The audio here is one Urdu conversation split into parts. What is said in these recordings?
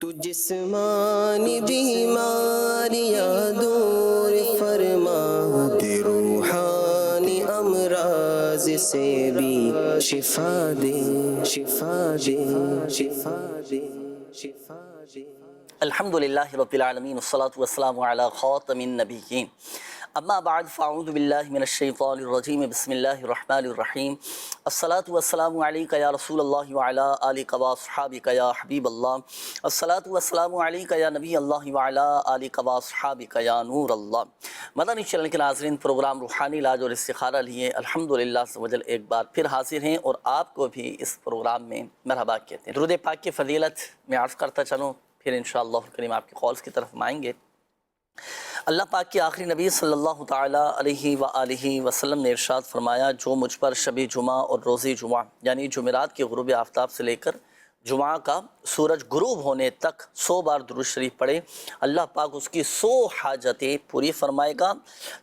تو جسمانی بیماریاں دور فرما دے، روحانی امراض سے بھی شفا دے، شفا دے، شفا دے، شفا دے۔ الحمدللہ رب العالمین والصلاة والسلام علی خاتم النبیین، اما بعد فاعوذ باللہ من الشیطان الرجیم، بسم اللہ الرحمن الرحیم۔ الصلاة والسلام علیک یا رسول اللہ وعلی آلک واصحابک یا حبیب اللہ، الصلاة والسلام علیک یا نبی اللہ وعلی آلک واصحابک یا نور اللہ۔ مدنی چینل کے ناظرین، پروگرام روحانی علاج اور استخارہ لیے الحمدللہ عز و جل ایک بار پھر حاضر ہیں، اور آپ کو بھی اس پروگرام میں مرحبا کہتے ہیں۔ درود پاک کی فضیلت میں عرض کرتا چلوں، پھر انشاءاللہ کریم آپ کے قولز کی طرف آئیں گے۔ اللہ پاک کے آخری نبی صلی اللہ تعالیٰ علیہ وآلہ وسلم نے ارشاد فرمایا، جو مجھ پر شب جمعہ اور روز جمعہ یعنی جمعرات کے غروب آفتاب سے لے کر جمعہ کا سورج غروب ہونے تک 100 بار درود شریف پڑھے، اللہ پاک اس کی 100 حاجتیں پوری فرمائے گا،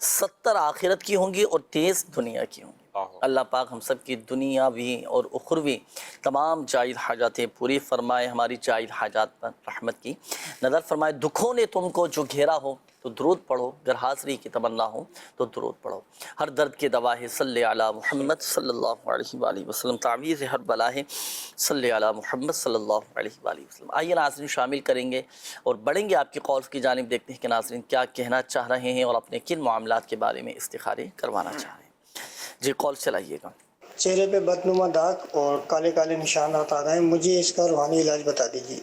70 آخرت کی ہوں گی اور 30 دنیا کی ہوں گی۔ اللہ پاک ہم سب کی دنیاوی اور اخروی تمام جائز حاجاتیں پوری فرمائے، ہماری جائز حاجات پر رحمت کی نظر فرمائے۔ دکھوں نے تم کو جو گھیرا ہو تو درود پڑھو، گر حاضری کی تمنا ہو تو درود پڑھو۔ ہر درد کے دوا ہے صلی علی محمد صلی اللہ علیہ وآلہ وسلم، تعویذ ہر بلا ہے صلی علی محمد صلی اللہ علیہ وآلہ وسلم۔ آئیے ناظرین شامل کریں گے اور بڑھیں گے آپ کی قولز کی جانب، دیکھتے ہیں کہ ناظرین کیا کہنا چاہ رہے ہیں اور اپنے کن معاملات کے بارے میں استخارے کروانا چاہ رہے ہیں۔ جی کال چلائیے گا۔ چہرے پہ بدنما داغ اور کالے کالے نشانات آ رہے ہیں، مجھے اس کا روحانی علاج بتا دیجیے۔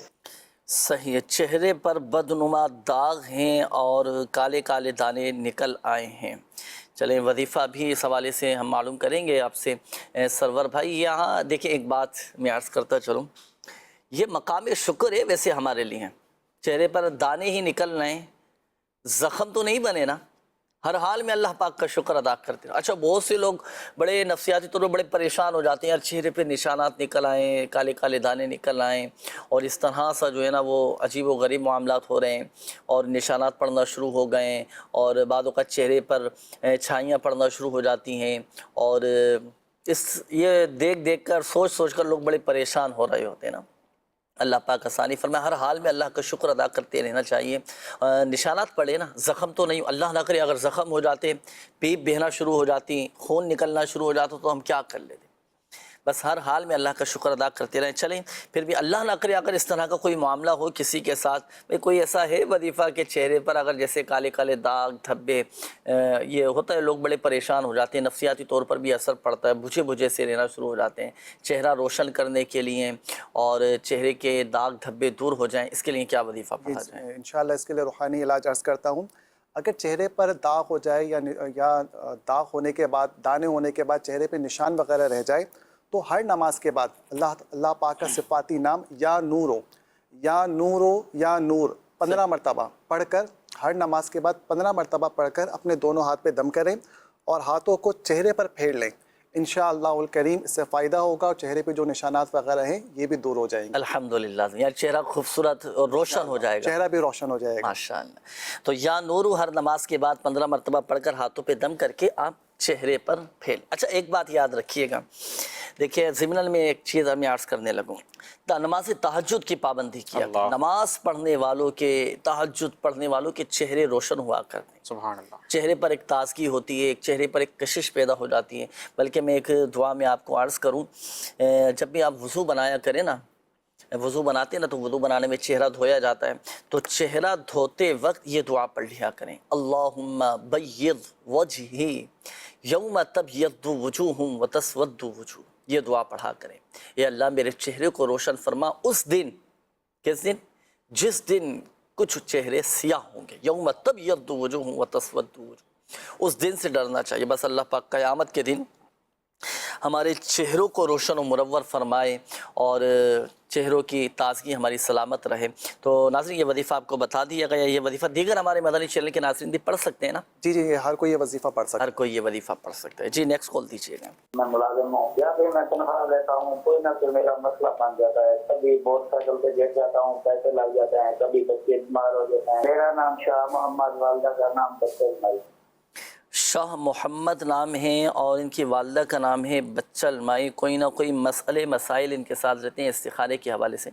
صحیح ہے، چہرے پر بدنما داغ ہیں اور کالے کالے دانے نکل آئے ہیں۔ چلیں وظیفہ بھی اس حوالے سے ہم معلوم کریں گے آپ سے۔ سرور بھائی یہاں دیکھیں ایک بات میں عرض کرتا چلوں، یہ مقام شکر ہے ویسے ہمارے لیے، چہرے پر دانے ہی نکل رہے ہیں، زخم تو نہیں بنے نا، ہر حال میں اللہ پاک کا شکر ادا کرتے ہیں۔ اچھا بہت سے لوگ بڑے نفسیاتی طور پر بڑے پریشان ہو جاتے ہیں، یار چہرے پہ نشانات نکل آئیں، کالے کالے دانے نکل آئیں، اور اس طرح سا جو ہے نا وہ عجیب و غریب معاملات ہو رہے ہیں، اور نشانات پڑنا شروع ہو گئے ہیں، اور بعض اوقات چہرے پر چھائیاں پڑنا شروع ہو جاتی ہیں، اور یہ دیکھ دیکھ کر سوچ سوچ کر لوگ بڑے پریشان ہو رہے ہوتے ہیں نا۔ اللہ پاک آسانی فرمائے، ہر حال میں اللہ کا شکر ادا کرتے رہنا چاہیے۔ نشانات پڑے نا، زخم تو نہیں، اللہ نہ کرے اگر زخم ہو جاتے، پیپ بہنا شروع ہو جاتی، خون نکلنا شروع ہو جاتا تو ہم کیا کر لیتے۔ بس ہر حال میں اللہ کا شکر ادا کرتے رہیں۔ چلیں پھر بھی اللہ نہ کرے اگر اس طرح کا کوئی معاملہ ہو کسی کے ساتھ، بھئی کوئی ایسا ہے وظیفہ کے چہرے پر اگر جیسے کالے کالے داغ دھبے یہ ہوتا ہے، لوگ بڑے پریشان ہو جاتے ہیں، نفسیاتی طور پر بھی اثر پڑتا ہے، بجھے بجھے سے رہنا شروع ہو جاتے ہیں، چہرہ روشن کرنے کے لیے اور چہرے کے داغ دھبے دور ہو جائیں، اس کے لیے کیا وظیفہ پڑھا جائے؟ انشاءاللہ اس کے لیے روحانی علاج عرض کرتا ہوں۔ اگر چہرے پر داغ ہو جائے یا داغ ہونے کے بعد، دانے ہونے کے بعد چہرے پہ نشان وغیرہ رہ جائے، تو ہر نماز کے بعد اللہ پاک کا صفاتی نام یا نورو یا نورو یا نور 15 مرتبہ پڑھ کر، ہر نماز کے بعد 15 مرتبہ پڑھ کر اپنے دونوں ہاتھ پہ دم کریں اور ہاتھوں کو چہرے پر پھیر لیں۔ انشاءاللہ الکریم اس سے فائدہ ہوگا اور چہرے پہ جو نشانات وغیرہ ہیں یہ بھی دور ہو جائیں گے۔ الحمدللہ، یعنی چہرہ خوبصورت اور روشن ہو جائے گا، چہرہ بھی روشن ہو جائے گا ماشاءاللہ۔ تو یا نورو ہر نماز کے بعد 15 مرتبہ پڑھ کر ہاتھوں پہ دم کر کے آپ چہرے پر پھیل۔ اچھا ایک بات یاد رکھیے گا، دیکھیے ضمن میں ایک چیز میں عرض کرنے لگوں، نماز تہجد کی پابندی کیا کریں۔ نماز پڑھنے والوں کے، تہجد پڑھنے والوں کے چہرے روشن ہوا کرتے ہیں، سبحان اللہ۔ چہرے پر ایک تازگی ہوتی ہے، ایک چہرے پر ایک کشش پیدا ہو جاتی ہے۔ بلکہ میں ایک دعا میں آپ کو عرض کروں، جب بھی آپ وضو بنایا کریں نا، وضو بناتے ہیں نا تو وضو بنانے میں چہرہ دھویا جاتا ہے، تو چہرہ دھوتے وقت یہ دعا پڑھ لیا کریں، اللہم بیض وجہی یوم تبیض وجوہ وتسود وجوہ، یہ دعا پڑھا کریں، اے اللہ میرے چہرے کو روشن فرما اس دن، کس دن؟ جس دن کچھ چہرے سیاہ ہوں گے، یوم تبیض وجوہ وتسود وجوہ، اس دن سے ڈرنا چاہیے۔ بس اللہ پاک قیامت کے دن ہمارے چہروں کو روشن و منور فرمائے اور چہروں کی تازگی ہماری سلامت رہے۔ تو ناظرین یہ وظیفہ آپ کو بتا دیا گیا، یہ وظیفہ دیگر ہمارے مدنی چینل کے ناظرین بھی پڑھ سکتے ہیں نا؟ جی جی، ہر کوئی یہ وظیفہ پڑھ سکتا ہے، ہر کوئی یہ وظیفہ پڑھ سکتا ہے۔ جی نیکسٹ کال دیجیے گا۔ میں ملازم ہوں یا پھر میں تنخواہ لیتا ہوں، کوئی نہ کوئی میرا مسئلہ بن جاتا ہے، کبھی موٹر سائیکل پہ گر جاتا ہوں، پیسے لگ جاتے ہیں، کبھی بچے بیمار ہو جاتے ہیں۔ میرا نام شاہ محمد، والدہ کا نام بچہ اسماعیل۔ شاہ محمد نام ہے اور ان کی والدہ کا نام ہے بچل مائی، کوئی نہ کوئی مسئلے مسائل ان کے ساتھ رہتے ہیں استخارے کے حوالے سے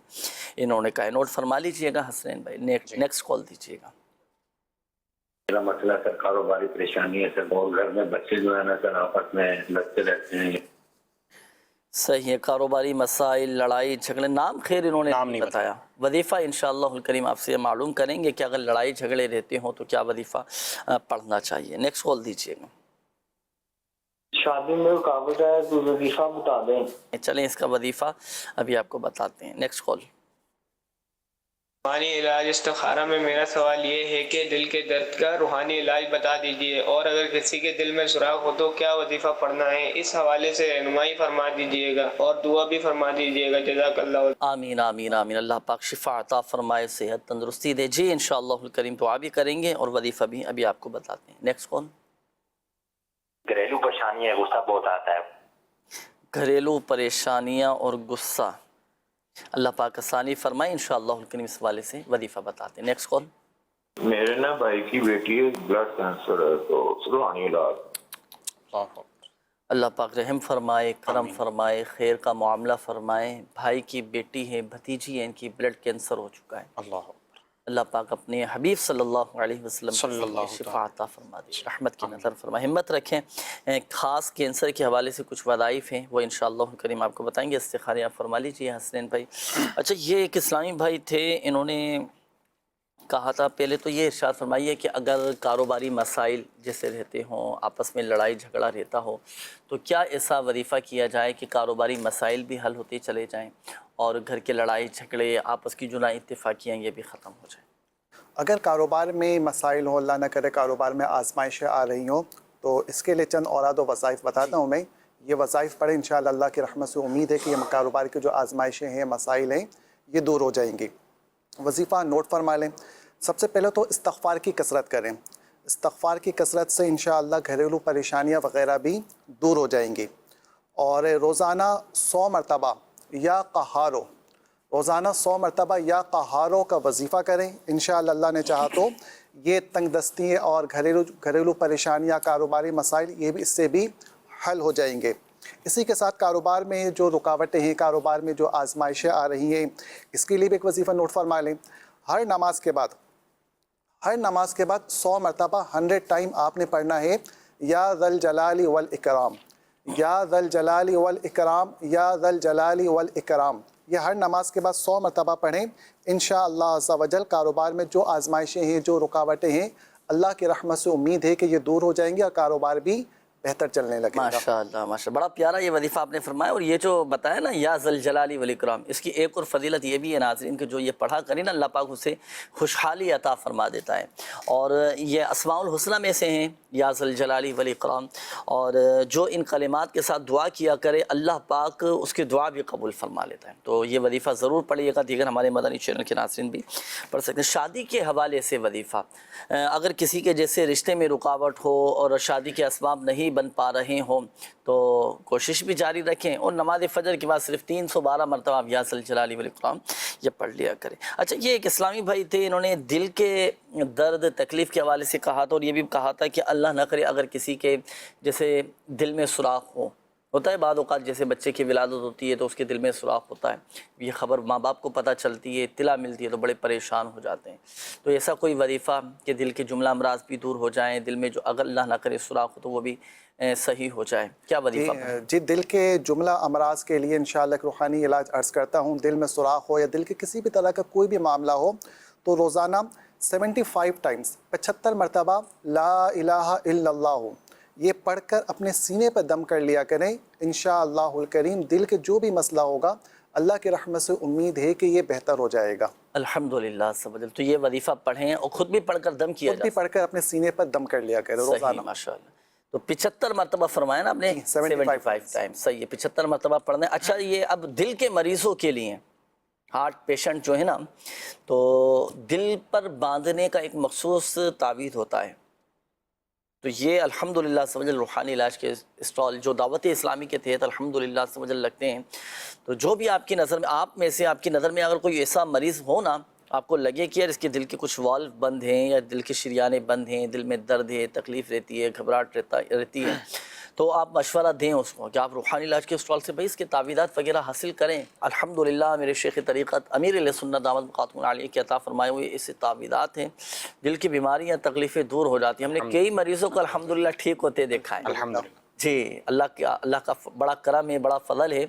انہوں نے کہا، نوٹ فرما لیجئے گا حسنین بھائی، نیکسٹ کال دیجئے گا۔ میرا مسئلہ سر کاروباری پریشانی ہے سر، اور گھر میں بچے جو ہے نا سر آپس میں لڑتے رہتے ہیں۔ صحیح ہے، کاروباری مسائل، لڑائی جھگڑے، نام خیر انہوں نے نام نہیں بتایا۔ وظیفہ انشاءاللہ الکریم آپ سے معلوم کریں گے کہ اگر لڑائی جھگڑے رہتے ہوں تو کیا وظیفہ پڑھنا چاہیے۔ نیکسٹ کال دیجئے گا۔ شادی میں رکاوٹ ہے تو وظیفہ بتا دیں۔ چلیں اس کا وظیفہ ابھی آپ کو بتاتے ہیں۔ Next call. روحانی علاج استخارہ میں میرا سوال یہ ہے کہ دل کے درد کا روحانی علاج بتا دیجئے، اور اگر کسی کے دل میں سوراخ ہو تو کیا وظیفہ پڑھنا ہے، اس حوالے سے رہنمائی فرما دیجئے گا اور دعا بھی فرما دیجئے گا، جزاک اللہ۔ آمین آمین آمین، اللہ پاک شفا عطا فرمائے، صحت تندرستی دے جی، انشاءاللہ الکریم دعا بھی کریں گے اور وظیفہ بھی ابھی آپ کو بتاتے ہیں۔ Next call. گھریلو پریشانی ہے، غصہ بہت آتا ہے۔ گھریلو پریشانیاں اور غصہ، اللہ پاک آسانی فرمائے، انشاءاللہ الکریم اس حوالے سے وظیفہ بتاتے ہیں۔ Next call. میرے نا بھائی کی بیٹی ہے، بلڈ کینسر ہے، تو روحانی علاج۔ اللہ پاک رحم فرمائے، کرم فرمائے، خیر کا معاملہ فرمائے۔ بھائی کی بیٹی ہے، بھتیجی ہے، ان کی بلڈ کینسر ہو چکا ہے۔ اللہ پاک اپنے حبیب صلی اللہ علیہ وسلم کی شفا عطا فرما دے، رحمت کی نظر فرمائے، ہمت رکھیں۔ خاص کینسر کے حوالے سے کچھ وظائف ہیں، وہ انشاءاللہ کریم آپ کو بتائیں گے، استخارے آپ فرما لیجیے حسنین بھائی۔ اچھا، یہ ایک اسلامی بھائی تھے، انہوں نے کہا تھا، پہلے تو یہ ارشاد فرمائیے کہ اگر کاروباری مسائل جیسے رہتے ہوں، آپس میں لڑائی جھگڑا رہتا ہو، تو کیا ایسا وظیفہ کیا جائے کہ کاروباری مسائل بھی حل ہوتے چلے جائیں اور گھر کے لڑائی جھگڑے، آپس کی جو نا اتفاقیاں، یہ بھی ختم ہو جائیں؟ اگر کاروبار میں مسائل ہوں، اللہ نہ کرے کاروبار میں آزمائشیں آ رہی ہوں، تو اس کے لیے چند اوراد و وظائف بتاتا ہوں میں۔ یہ وظائف پڑھیں، انشاءاللہ اللہ کی رحمت سے امید ہے کہ یہ کاروبار کی جو آزمائشیں ہیں، مسائل ہیں، یہ دور ہو جائیں گی۔ وظیفہ نوٹ فرما لیں۔ سب سے پہلے تو استغفار کی کثرت کریں۔ استغفار کی کثرت سے انشاءاللہ گھریلو پریشانیاں وغیرہ بھی دور ہو جائیں گی۔ اور روزانہ 100 مرتبہ یا قہارو، روزانہ 100 مرتبہ یا قہارو کا وظیفہ کریں، انشاءاللہ اللہ نے چاہا تو یہ تنگ دستی اور گھریلو پریشانیاں، کاروباری مسائل، یہ بھی اس سے بھی حل ہو جائیں گے۔ اسی کے ساتھ کاروبار میں جو رکاوٹیں ہیں، کاروبار میں جو آزمائشیں آ رہی ہیں، اس کے لیے بھی ایک وظیفہ نوٹ فرما لیں۔ ہر نماز کے بعد 100 مرتبہ 100 ٹائم آپ نے پڑھنا ہے، یا ذا الجلال والاکرام، یا ذا الجلال والاکرام، یا ذا الجلال والاکرام۔ یہ ہر نماز کے بعد 100 مرتبہ پڑھیں، انشاءاللہ عز و جل کاروبار میں جو آزمائشیں ہیں، جو رکاوٹیں ہیں، اللہ کی رحمت سے امید ہے کہ یہ دور ہو جائیں گی اور کاروبار بھی بہتر چلنے لگے گا۔ ماشاءاللہ ماشاءاللہ، بڑا پیارا یہ وظیفہ آپ نے فرمایا۔ اور یہ جو بتایا نا، یا ذل جلال والاکرام، اس کی ایک اور فضیلت یہ بھی ہے ناظرین کہ جو یہ پڑھا کریں نا، اللہ پاک اسے خوشحالی عطا فرما دیتا ہے۔ اور یہ اسماء الحسنہ میں سے ہیں، یا ذل جلال والاکرام، اور جو ان کلمات کے ساتھ دعا کیا کرے، اللہ پاک اس کی دعا بھی قبول فرما لیتا ہے۔ تو یہ وظیفہ ضرور پڑھیے گا، دیگر ہمارے مدنی چینل کے ناظرین بھی پڑھ سکتے ہیں۔ شادی کے حوالے سے وظیفہ، اگر کسی کے جیسے رشتے میں رکاوٹ ہو اور شادی کے اسباب نہیں بن پا رہے ہوں تو کوشش بھی جاری رکھیں، اور نماز فجر کے بعد صرف 312 مرتبہ آپ یا ذل جلال والاکرام یہ پڑھ لیا کریں۔ اچھا، یہ ایک اسلامی بھائی تھے، انہوں نے دل کے درد تکلیف کے حوالے سے کہا تھا، اور یہ بھی کہا تھا کہ اللہ نہ کرے اگر کسی کے جیسے دل میں سوراخ ہوتا ہے، بعض اوقات جیسے بچے کی ولادت ہوتی ہے تو اس کے دل میں سوراخ ہوتا ہے، یہ خبر ماں باپ کو پتہ چلتی ہے، اطلاع ملتی ہے تو بڑے پریشان ہو جاتے ہیں۔ تو ایسا کوئی وظیفہ کہ دل کے جملہ امراض بھی دور ہو جائیں، دل میں جو اگر اللہ نہ کرے سوراخ ہو تو وہ بھی صحیح ہو جائے، کیا وظیفہ؟ جی، دل کے جملہ امراض کے لیے انشاءاللہ ایک روحانی علاج عرض کرتا ہوں۔ دل میں سوراخ ہو یا دل کے کسی بھی طرح کا کوئی بھی معاملہ ہو تو روزانہ 75 ٹائمز 75 مرتبہ لا الہ الا اللہ یہ پڑھ کر اپنے سینے پر دم کر لیا کریں، انشاءاللہ الکریم دل کے جو بھی مسئلہ ہوگا اللہ کی رحمت سے امید ہے کہ یہ بہتر ہو جائے گا۔ الحمدللہ سبحان۔ تو یہ وظیفہ پڑھیں اور خود بھی پڑھ کر دم کیا جائے، خود بھی پڑھ کر اپنے سینے پر دم کر لیا کریں روزانہ۔ ماشاءاللہ۔ تو 75 مرتبہ فرمایا نا آپ نے، 75 ٹائم، صحیح ہے، 75 مرتبہ پڑھنا ہے۔ اچھا، یہ اب دل کے مریضوں کے لیے، ہارٹ پیشنٹ جو ہے نا، تو دل پر باندھنے کا ایک مخصوص تعویذ ہوتا ہے، تو یہ الحمدللہ سمجھ روحانی علاج کے اسٹال جو دعوت اسلامی کے تحت الحمدللہ سمجھ لگتے ہیں، تو جو بھی آپ کی نظر میں، آپ میں سے آپ کی نظر میں اگر کوئی ایسا مریض ہو نا آپ کو لگے کہ یار اس کے دل کے کچھ والو بند ہیں یا دل کے شریانے بند ہیں، دل میں درد ہے، تکلیف رہتی ہے، گھبراہٹ رہتی ہے، تو آپ مشورہ دیں اس کو کہ آپ روحانی علاج کے اسٹال سے بھائی اس کے تعویذات وغیرہ حاصل کریں۔ الحمدللہ میرے شیخ طریقت امیر اہل سنت دامت مقامہ العالیہ کے عطا فرمائے ہوئے اس تعویذات ہیں، دل کی بیماریاں تکلیفیں دور ہو جاتی ہیں۔ ہم نے کئی مریضوں کو الحمدللہ ٹھیک ہوتے دیکھا ہے الحمدللہ۔ جی، اللہ کا بڑا کرم ہے، بڑا فضل ہے،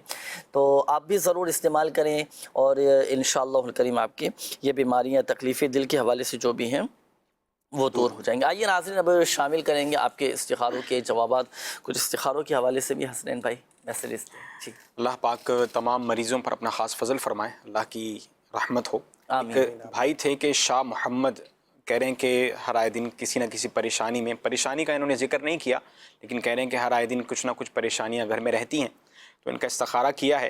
تو آپ بھی ضرور استعمال کریں اور انشاءاللہ الکریم آپ کی یہ بیماریاں تکلیفیں دل کے حوالے سے جو بھی ہیں وہ دور ہو جائیں گے۔ آئیے ناظرین اب شامل کریں گے آپ کے استخاروں کے جوابات، کچھ استخاروں کے حوالے سے بھی حسنین بھائی میسیجز جی۔ اللہ پاک تمام مریضوں پر اپنا خاص فضل فرمائے، اللہ کی رحمت ہو۔ آمین۔ ایک بھائی تھے کہ شاہ محمد، کہہ رہے ہیں کہ ہر آئے دن کسی نہ کسی پریشانی کا انہوں نے ذکر نہیں کیا، لیکن کہہ رہے ہیں کہ ہر آئے دن کچھ نہ کچھ پریشانیاں گھر میں رہتی ہیں، تو ان کا استخارہ کیا ہے،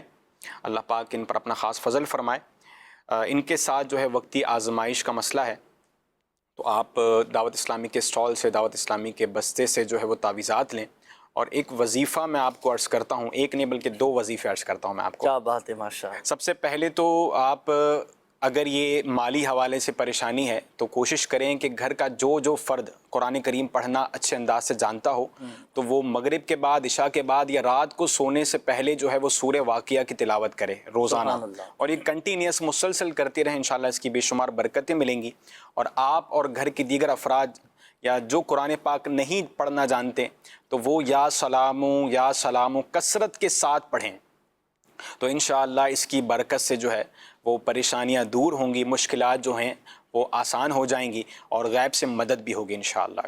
اللہ پاک ان پر اپنا خاص فضل فرمائے۔ ان کے ساتھ جو ہے وقتی آزمائش کا مسئلہ ہے، تو آپ دعوت اسلامی کے اسٹال سے، دعوت اسلامی کے بستے سے جو ہے وہ تعویذات لیں، اور ایک وظیفہ میں آپ کو عرض کرتا ہوں، ایک نہیں بلکہ 2 وظیفے عرض کرتا ہوں میں آپ کو۔ کیا بات ہے، ماشاء اللہ۔ سب سے پہلے تو آپ اگر یہ مالی حوالے سے پریشانی ہے تو کوشش کریں کہ گھر کا جو فرد قرآن کریم پڑھنا اچھے انداز سے جانتا ہو تو وہ مغرب کے بعد، عشاء کے بعد یا رات کو سونے سے پہلے جو ہے وہ سورہ واقعہ کی تلاوت کرے روزانہ، اور یہ کنٹینیوس مسلسل کرتے رہیں، انشاءاللہ اس کی بے شمار برکتیں ملیں گی۔ اور آپ اور گھر کے دیگر افراد یا جو قرآن پاک نہیں پڑھنا جانتے تو وہ یا سلامو کثرت کے ساتھ پڑھیں، تو انشاءاللہ اس کی برکت سے جو ہے وہ پریشانیاں دور ہوں گی، مشکلات جو ہیں وہ آسان ہو جائیں گی، اور غیب سے مدد بھی ہوگی انشاءاللہ۔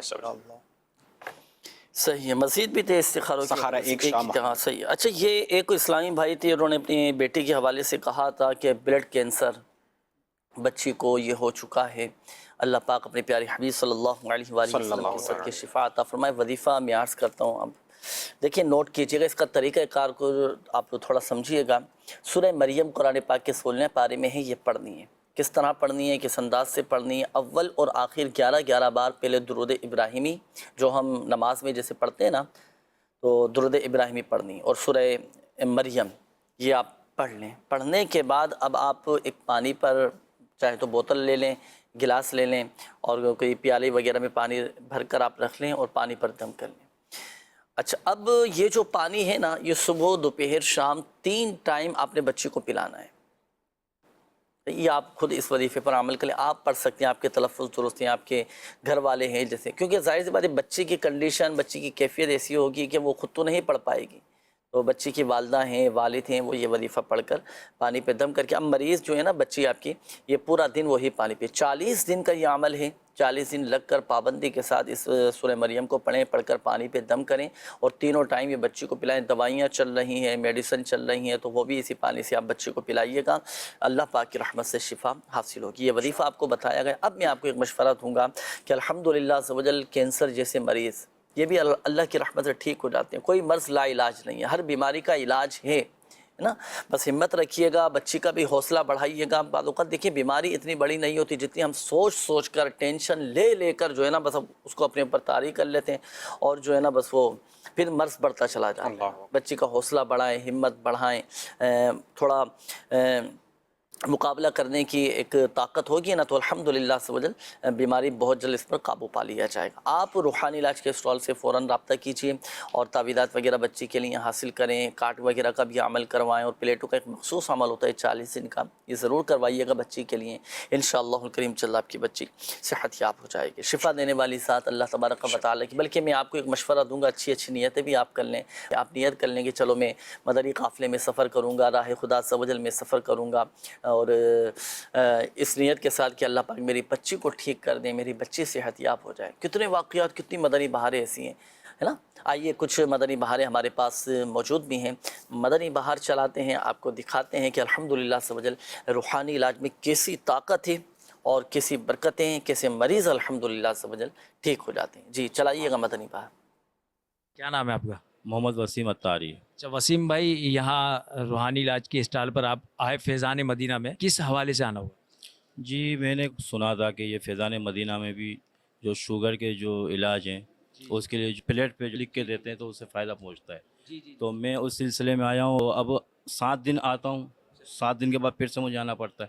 صحیح ہے، مزید بھی تھے استخاروں کی استخارہ ایک شاہ محمد۔ صحیح ہے۔ اچھا، یہ ایک اسلامی بھائی تھے، انہوں نے اپنی بیٹی کے حوالے سے کہا تھا کہ بلڈ کینسر بچی کو یہ ہو چکا ہے، اللہ پاک اپنے پیارے حبیب صلی اللہ علیہ وآلہ وسلم کے صدقے شفا عطا فرمائے۔ وظیفہ میں عرض کرتا ہوں، اب دیکھیں نوٹ کیجئے گا، اس کا طریقہ کار کو آپ تھوڑا سمجھیے گا۔ سورہ مریم قرآن پاک کے 16 پارے میں ہے، یہ پڑھنی ہے۔ کس طرح پڑھنی ہے، کس انداز سے پڑھنی ہے؟ اول اور آخر 11 بار پہلے درود ابراہیمی جو ہم نماز میں جیسے پڑھتے ہیں نا، تو درود ابراہیمی پڑھنی، اور سورہ مریم یہ آپ پڑھ لیں۔ پڑھنے کے بعد اب آپ ایک پانی پر چاہے تو بوتل لے لیں، گلاس لے لیں، اور کوئی پیالے وغیرہ میں پانی بھر کر آپ رکھ لیں اور پانی پر دم کر لیں۔ اچھا، اب یہ جو پانی ہے نا، یہ صبح، دوپہر، شام 3 ٹائم آپ نے بچی کو پلانا ہے۔ یہ آپ خود اس وظیفے پر عمل کریں، آپ پڑھ سکتے ہیں، آپ کے تلفظ درست ہیں، آپ کے گھر والے ہیں جیسے، کیونکہ ظاہر سی بات ہے بچی کی کنڈیشن، بچی کی کیفیت ایسی ہوگی کہ وہ خود تو نہیں پڑھ پائے گی، تو بچی کی والدہ ہیں، والد ہیں، وہ یہ وظیفہ پڑھ کر پانی پہ دم کر کے، اب مریض جو ہے نا بچی آپ کی، یہ پورا دن وہی پانی پہ، 40 دن کا یہ عمل ہے، 40 دن لگ کر پابندی کے ساتھ اس سورہ مریم کو پڑھ کر پانی پہ دم کریں، اور تینوں ٹائم یہ بچی کو پلائیں۔ دوائیاں چل رہی ہیں، میڈیسن چل رہی ہیں، تو وہ بھی اسی پانی سے آپ بچی کو پلائیے گا، اللہ پاک کی رحمت سے شفا حاصل ہوگی۔ یہ وظیفہ آپ کو بتایا گیا۔ اب میں آپ کو ایک مشورہ دوں گا کہ الحمدللہ عز و جل کینسر جیسے مریض یہ بھی اللہ کی رحمت سے ٹھیک ہو جاتے ہیں، کوئی مرض لا علاج نہیں ہے، ہر بیماری کا علاج ہے نا، بس ہمت رکھیے گا، بچی کا بھی حوصلہ بڑھائیے گا۔ بعض اوقات دیکھیے بیماری اتنی بڑی نہیں ہوتی جتنی ہم سوچ کر ٹینشن لے کر جو ہے نا بس اس کو اپنے اوپر طاری کر لیتے ہیں، اور جو ہے نا بس وہ پھر مرض بڑھتا چلا جاتا ہے۔ بچی کا حوصلہ بڑھائیں، ہمت بڑھائیں، تھوڑا مقابلہ کرنے کی ایک طاقت ہوگی نا، تو الحمدللہ عز و جل بیماری بہت جلد اس پر قابو پا لیا جائے گا۔ آپ روحانی علاج کے اسٹال سے فوراً رابطہ کیجیے اور تعویذات وغیرہ بچی کے لیے حاصل کریں، کاٹ وغیرہ کا بھی عمل کروائیں، اور پلیٹوں کا ایک مخصوص عمل ہوتا ہے 40 دن کا، یہ ضرور کروائیے گا بچی کے لیے، انشاءاللہ الکریم جل آپ کی بچی صحت یاب ہو جائے گی۔ شفا دینے والی ذات اللہ تبارک و تعالیٰ کی، بلکہ میں آپ کو ایک مشورہ دوں گا، اچھی نیتیں بھی آپ کر لیں، آپ نیت کر لیں کہ چلو میں مدنی قافلے میں سفر کروں گا، راہ خدا عز و جل میں سفر کروں گا، اور اس نیت کے ساتھ کہ اللہ پاک میری بچی کو ٹھیک کر دیں، میری بچی صحت یاب ہو جائے۔ کتنے واقعات، کتنی مدنی بہاریں ایسی ہیں، ہے نا۔ آئیے کچھ مدنی بہاریں ہمارے پاس موجود بھی ہیں، مدنی بہار چلاتے ہیں، آپ کو دکھاتے ہیں کہ الحمدللہ عز و جل روحانی علاج میں کیسی طاقت ہے اور کیسی برکتیں ہیں، کیسے مریض الحمدللہ عز و جل ٹھیک ہو جاتے ہیں۔ جی چلائیے گا مدنی بہار۔ کیا نام ہے آپ کا؟ محمد وسیم اتاری۔ اچھا وسیم بھائی، یہاں روحانی علاج کے اسٹال پر آپ آئے فیضان مدینہ میں، کس حوالے سے آنا ہوا؟ جی میں نے سنا تھا کہ یہ فیضان مدینہ میں بھی جو شوگر کے جو علاج ہیں اس کے لیے پلیٹ پہ لکھ کے دیتے ہیں تو اس سے فائدہ پہنچتا ہے، تو میں اس سلسلے میں آیا ہوں۔ اب 7 دن آتا ہوں، 7 دن کے بعد پھر سے مجھے آنا پڑتا ہے،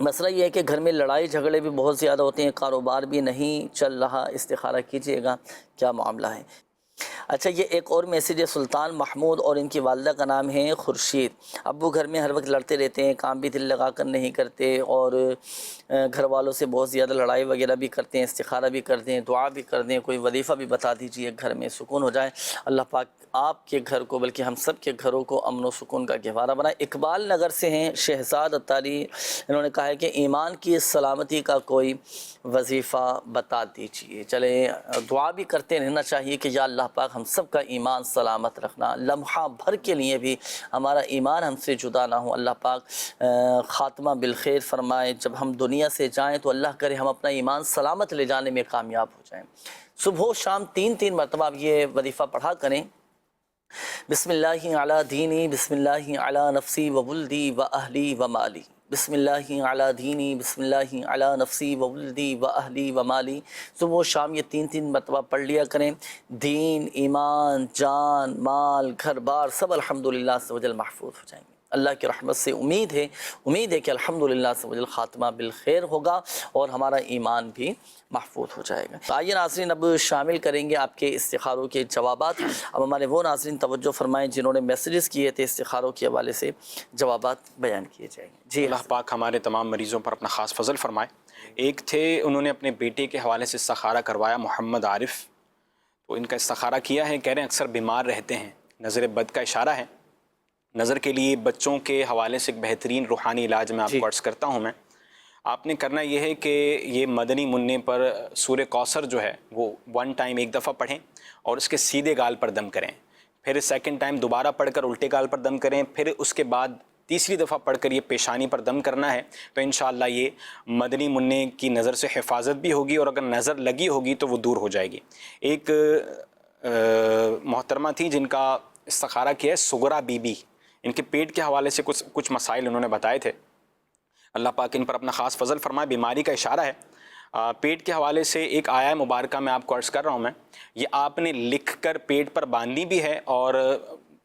مسئلہ یہ ہے کہ گھر میں لڑائی جھگڑے بھی بہت زیادہ ہوتے ہیں، کاروبار بھی نہیں چل رہا، استخارہ کیجئے گا کیا معاملہ ہے۔ اچھا، یہ ایک اور میسیج ہے سلطان محمود اور ان کی والدہ کا نام ہے خورشید۔ ابو گھر میں ہر وقت لڑتے رہتے ہیں، کام بھی دل لگا کر نہیں کرتے اور گھر والوں سے بہت زیادہ لڑائی وغیرہ بھی کرتے ہیں، استخارہ بھی کرتے ہیں، دعا بھی کرتے ہیں، کوئی وظیفہ بھی بتا دیجیے گھر میں سکون ہو جائے۔ اللہ پاک آپ کے گھر کو بلکہ ہم سب کے گھروں کو امن و سکون کا گہوارہ بنائے۔ اقبال نگر سے ہیں شہزاد اتاری، انہوں نے کہا ہے کہ ایمان کی سلامتی کا کوئی وظیفہ بتا دیجیے۔ چلیں دعا بھی کرتے رہنا چاہیے کہ یا اللہ پاک ہم سب کا ایمان سلامت رکھنا، لمحہ بھر کے لیے بھی ہمارا ایمان ہم سے جدا نہ ہو۔ اللہ پاک خاتمہ بالخیر فرمائے، جب ہم دنیا سے جائیں تو اللہ کرے ہم اپنا ایمان سلامت لے جانے میں کامیاب ہو جائیں۔ صبح و شام 3 مرتبہ آپ یہ وظیفہ پڑھا کریں۔ بسم اللہ علی دینی، بسم اللہ علی نفسی و ولدی و اہلی و مالی، بسم اللہ علی دینی، بسم اللہ علی نفسی و ولدی و اہلی و مالی۔ صبح و شام یہ 3 مرتبہ پڑھ لیا کریں۔ دین، ایمان، جان، مال، گھر بار سب الحمدللہ عز و جل محفوظ ہو جائیں گے۔ اللہ کی رحمت سے امید ہے کہ الحمدللہ عز و جل خاتمہ بالخیر ہوگا اور ہمارا ایمان بھی محفوظ ہو جائے گا۔ آئیے ناظرین، اب شامل کریں گے آپ کے استخاروں کے جوابات۔ اب ہمارے وہ ناظرین توجہ فرمائیں جنہوں نے میسیجز کیے تھے، استخاروں کے حوالے سے جوابات بیان کیے جائیں گے۔ جی اللہ پاک ہمارے تمام مریضوں پر اپنا خاص فضل فرمائے۔ ایک تھے، انہوں نے اپنے بیٹے کے حوالے سے استخارہ کروایا، محمد عارف، تو ان کا استخارہ کیا ہے، کہہ رہے ہیں اکثر بیمار رہتے ہیں، نظر بد کا اشارہ ہے۔ نظر کے لیے بچوں کے حوالے سے ایک بہترین روحانی علاج میں آپ کو عرض کرتا ہوں۔ آپ نے کرنا یہ ہے کہ یہ مدنی منع پر سورہ کوثر جو ہے وہ 1 ٹائم ایک دفعہ پڑھیں اور اس کے سیدھے گال پر دم کریں، پھر 2nd ٹائم دوبارہ پڑھ کر الٹے گال پر دم کریں، پھر اس کے بعد 3ری دفعہ پڑھ کر یہ پیشانی پر دم کرنا ہے، تو انشاءاللہ یہ مدنی منع کی نظر سے حفاظت بھی ہوگی اور اگر نظر لگی ہوگی تو وہ دور ہو جائے گی۔ ایک محترمہ تھی جن کا استخارہ کیا ہے، سغرا بی بی، ان کے پیٹ کے حوالے سے کچھ مسائل انہوں نے بتائے تھے۔ اللہ پاک ان پر اپنا خاص فضل فرمائے۔ بیماری کا اشارہ ہے، پیٹ کے حوالے سے ایک آیہ مبارکہ میں آپ کو عرض کر رہا ہوں، میں یہ آپ نے لکھ کر پیٹ پر باندھنی بھی ہے اور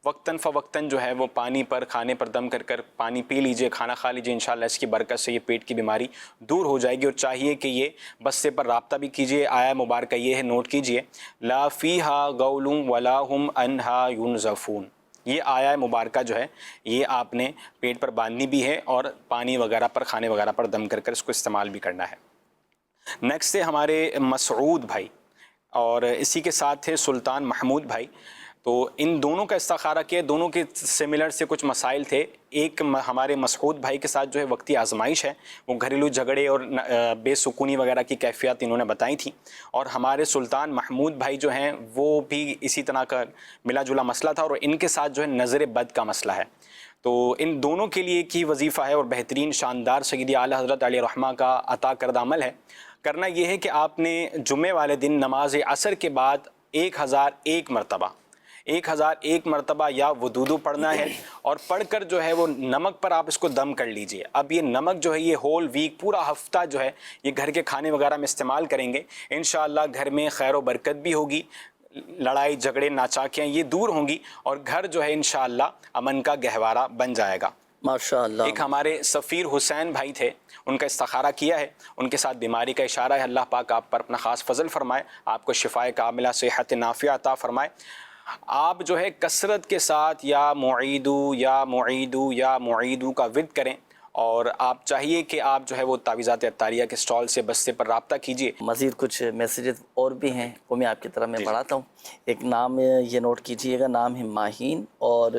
وقتاً فوقتاً جو ہے وہ پانی پر، کھانے پر دم کر پانی پی لیجئے، کھانا کھا لیجئے، انشاءاللہ اس کی برکت سے یہ پیٹ کی بیماری دور ہو جائے گی۔ اور چاہیے کہ یہ بستے پر رابطہ بھی کیجئے۔ آیہ مبارکہ یہ ہے، نوٹ کیجئے، لا فیہا غول ولا ہم عنہا ینزفون۔ یہ آیہ مبارکہ جو ہے یہ آپ نے پیٹ پر باندھنی بھی ہے اور پانی وغیرہ پر، کھانے وغیرہ پر دم کر اس کو استعمال بھی کرنا ہے۔ نیکسٹ ہے ہمارے مسعود بھائی اور اسی کے ساتھ تھے سلطان محمود بھائی، تو ان دونوں کا استخارہ کیا، دونوں کے سملر سے کچھ مسائل تھے۔ ایک ہمارے مسعود بھائی کے ساتھ جو ہے وقتی آزمائش ہے، وہ گھریلو جھگڑے اور بے سکونی وغیرہ کی کیفیات انہوں نے بتائی تھیں، اور ہمارے سلطان محمود بھائی جو ہیں وہ بھی اسی طرح کا ملا جلا مسئلہ تھا، اور ان کے ساتھ جو ہے نظر بد کا مسئلہ ہے۔ تو ان دونوں کے لیے ایک ہی وظیفہ ہے اور بہترین شاندار سیدی اعلیٰ حضرت علیہ رحمہ کا عطا کردہ عمل ہے۔ کرنا یہ ہے کہ آپ نے جمعے والے دن نماز عصر کے بعد 1001 مرتبہ یا ودودو پڑھنا ہے، اور پڑھ کر جو ہے وہ نمک پر آپ اس کو دم کر لیجئے۔ اب یہ نمک جو ہے یہ ہول ویک، پورا ہفتہ جو ہے یہ گھر کے کھانے وغیرہ میں استعمال کریں گے، انشاءاللہ گھر میں خیر و برکت بھی ہوگی، لڑائی جھگڑے ناچاکیاں یہ دور ہوں گی، اور گھر جو ہے انشاءاللہ امن کا گہوارہ بن جائے گا۔ ماشاءاللہ۔ ایک ہمارے سفیر حسین بھائی تھے، ان کا استخارہ کیا ہے، ان کے ساتھ بیماری کا اشارہ ہے، اللہ پاک آپ پر اپنا خاص فضل فرمائے، آپ کو شفائے کاملہ صحت نافعہ عطا فرمائے۔ آپ جو ہے کثرت کے ساتھ یا معیدو یا معیدو یا معیدو کا ورد کریں، اور آپ چاہیے کہ آپ جو ہے وہ تعویذات عطاریہ کے سٹال سے بستے پر رابطہ کیجئے۔ مزید کچھ میسیجز اور بھی ہیں، وہ میں آپ کی طرف میں پڑھاتا ہوں۔ ایک نام یہ نوٹ کیجئے گا، نام ہے ماہین اور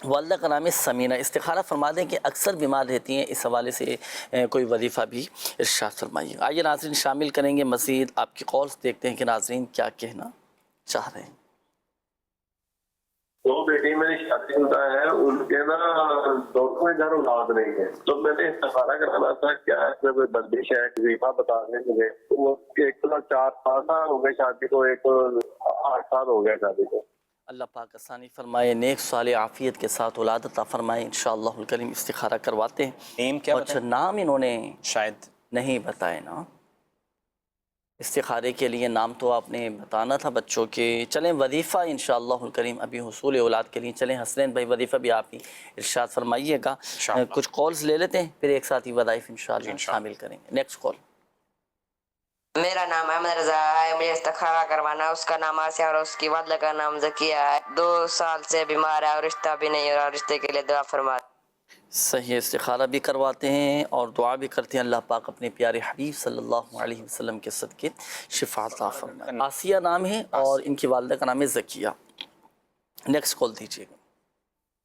والدہ کا نام ہے سمینہ۔ استخارہ فرما دیں کہ اکثر بیمار رہتی ہیں، اس حوالے سے کوئی وظیفہ بھی ارشاد فرمائیے۔ آئیے ناظرین شامل کریں گے مزید آپ کی کالز، دیکھتے ہیں کہ ناظرین کیا کہنا چاہ رہے ہیں۔ دو بیٹی میری شادی شدہ ہے، ان کے نا دونوں ادھر اولاد نہیں ہے، تو میں نے استخارہ کرانا تھا، کیا اس میں کوئی بندش ہے، وظیفہ بتا دیں مجھے۔ ایک تو 4-5 سال ہو گئے شادی کو، ایک 8 سال ہو گیا شادی کو۔ اللہ پاک آسانی فرمائے، نیک صالح عافیت کے ساتھ اولاد عطا فرمائے، انشاءاللہ الکریم۔ استخارہ کرواتے ہیں۔ نیم کیا اچھا، نام انہوں نے شاید نہیں بتائے نا۔ استخارے کے لیے نام تو آپ نے بتانا تھا بچوں کے. چلیں وظیفہ انشاءاللہ الکریم ابھی حصول اولاد کے لیے. چلیں حسنین بھائی وظیفہ بھی آپ ہی ارشاد فرمائیے گا. کچھ کالز لے لیتے ہیں پھر ایک ساتھ ہی وظائف انشاءاللہ شامل کریں گے. Next call. میرا نام احمد رضا ہے. مجھے استخارہ کروانا ہے. اس کا نام آسیہ اور اس کی والدہ کا نام ذکیہ ہے. 2 سال سے بیمار ہے اور رشتہ بھی نہیں ہو رہا. رشتے کے لیے دعا فرما. صحیح استخارہ بھی کرواتے ہیں اور دعا بھی کرتے ہیں. اللہ پاک اپنے پیارے حبیب صلی اللہ علیہ وسلم کے صدقے شفا عطا فرمائے. آسیہ نام ہے اور ان کی والدہ کا نام ہے ذکیہ. نیکسٹ کال دیجیے گا.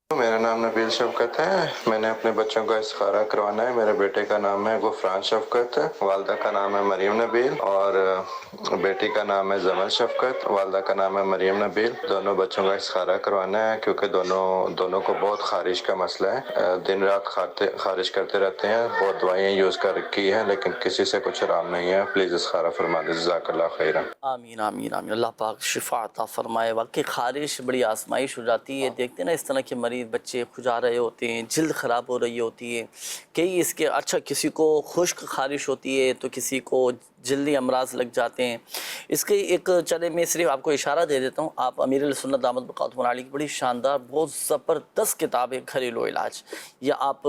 میرا نام نبیل شفقت ہے. میں نے اپنے بچوں کا استخارہ کروانا ہے. میرے بیٹے کا نام ہے غفران شفقت، والدہ کا نام ہے مریم نبیل، اور بیٹی کا نام ہے زمن شفقت، والدہ کا نام ہے مریم نبیل. دونوں بچوں کا استخارہ کروانا ہے کیونکہ دونوں کو بہت خارش کا مسئلہ ہے. دن رات خارش کرتے رہتے ہیں. بہت دوائیں یوز کر رکھی ہیں لیکن کسی سے کچھ آرام نہیں ہے. پلیز استخارہ فرما دیں. جزاک اللہ خیرا. آمین آمین آمین. اللہ پاک شفا عطا فرمائے. واقعی خارش بڑی آزمائش ہو جاتی ہے. دیکھتے ہیں نا اس طرح کے مریض بچے کھجا رہے ہوتے ہیں، جلد خراب ہو رہی ہوتی ہے. کئی اس کے کسی کو خشک خارش ہوتی ہے تو کسی کو جلدی امراض لگ جاتے ہیں. اس کے ایک چلے میں صرف آپ کو اشارہ دے دیتا ہوں. آپ امیر السنت دامت بقاتہم العالی کی بڑی شاندار بہت زبردست کتاب ہے گھریلو علاج، یا آپ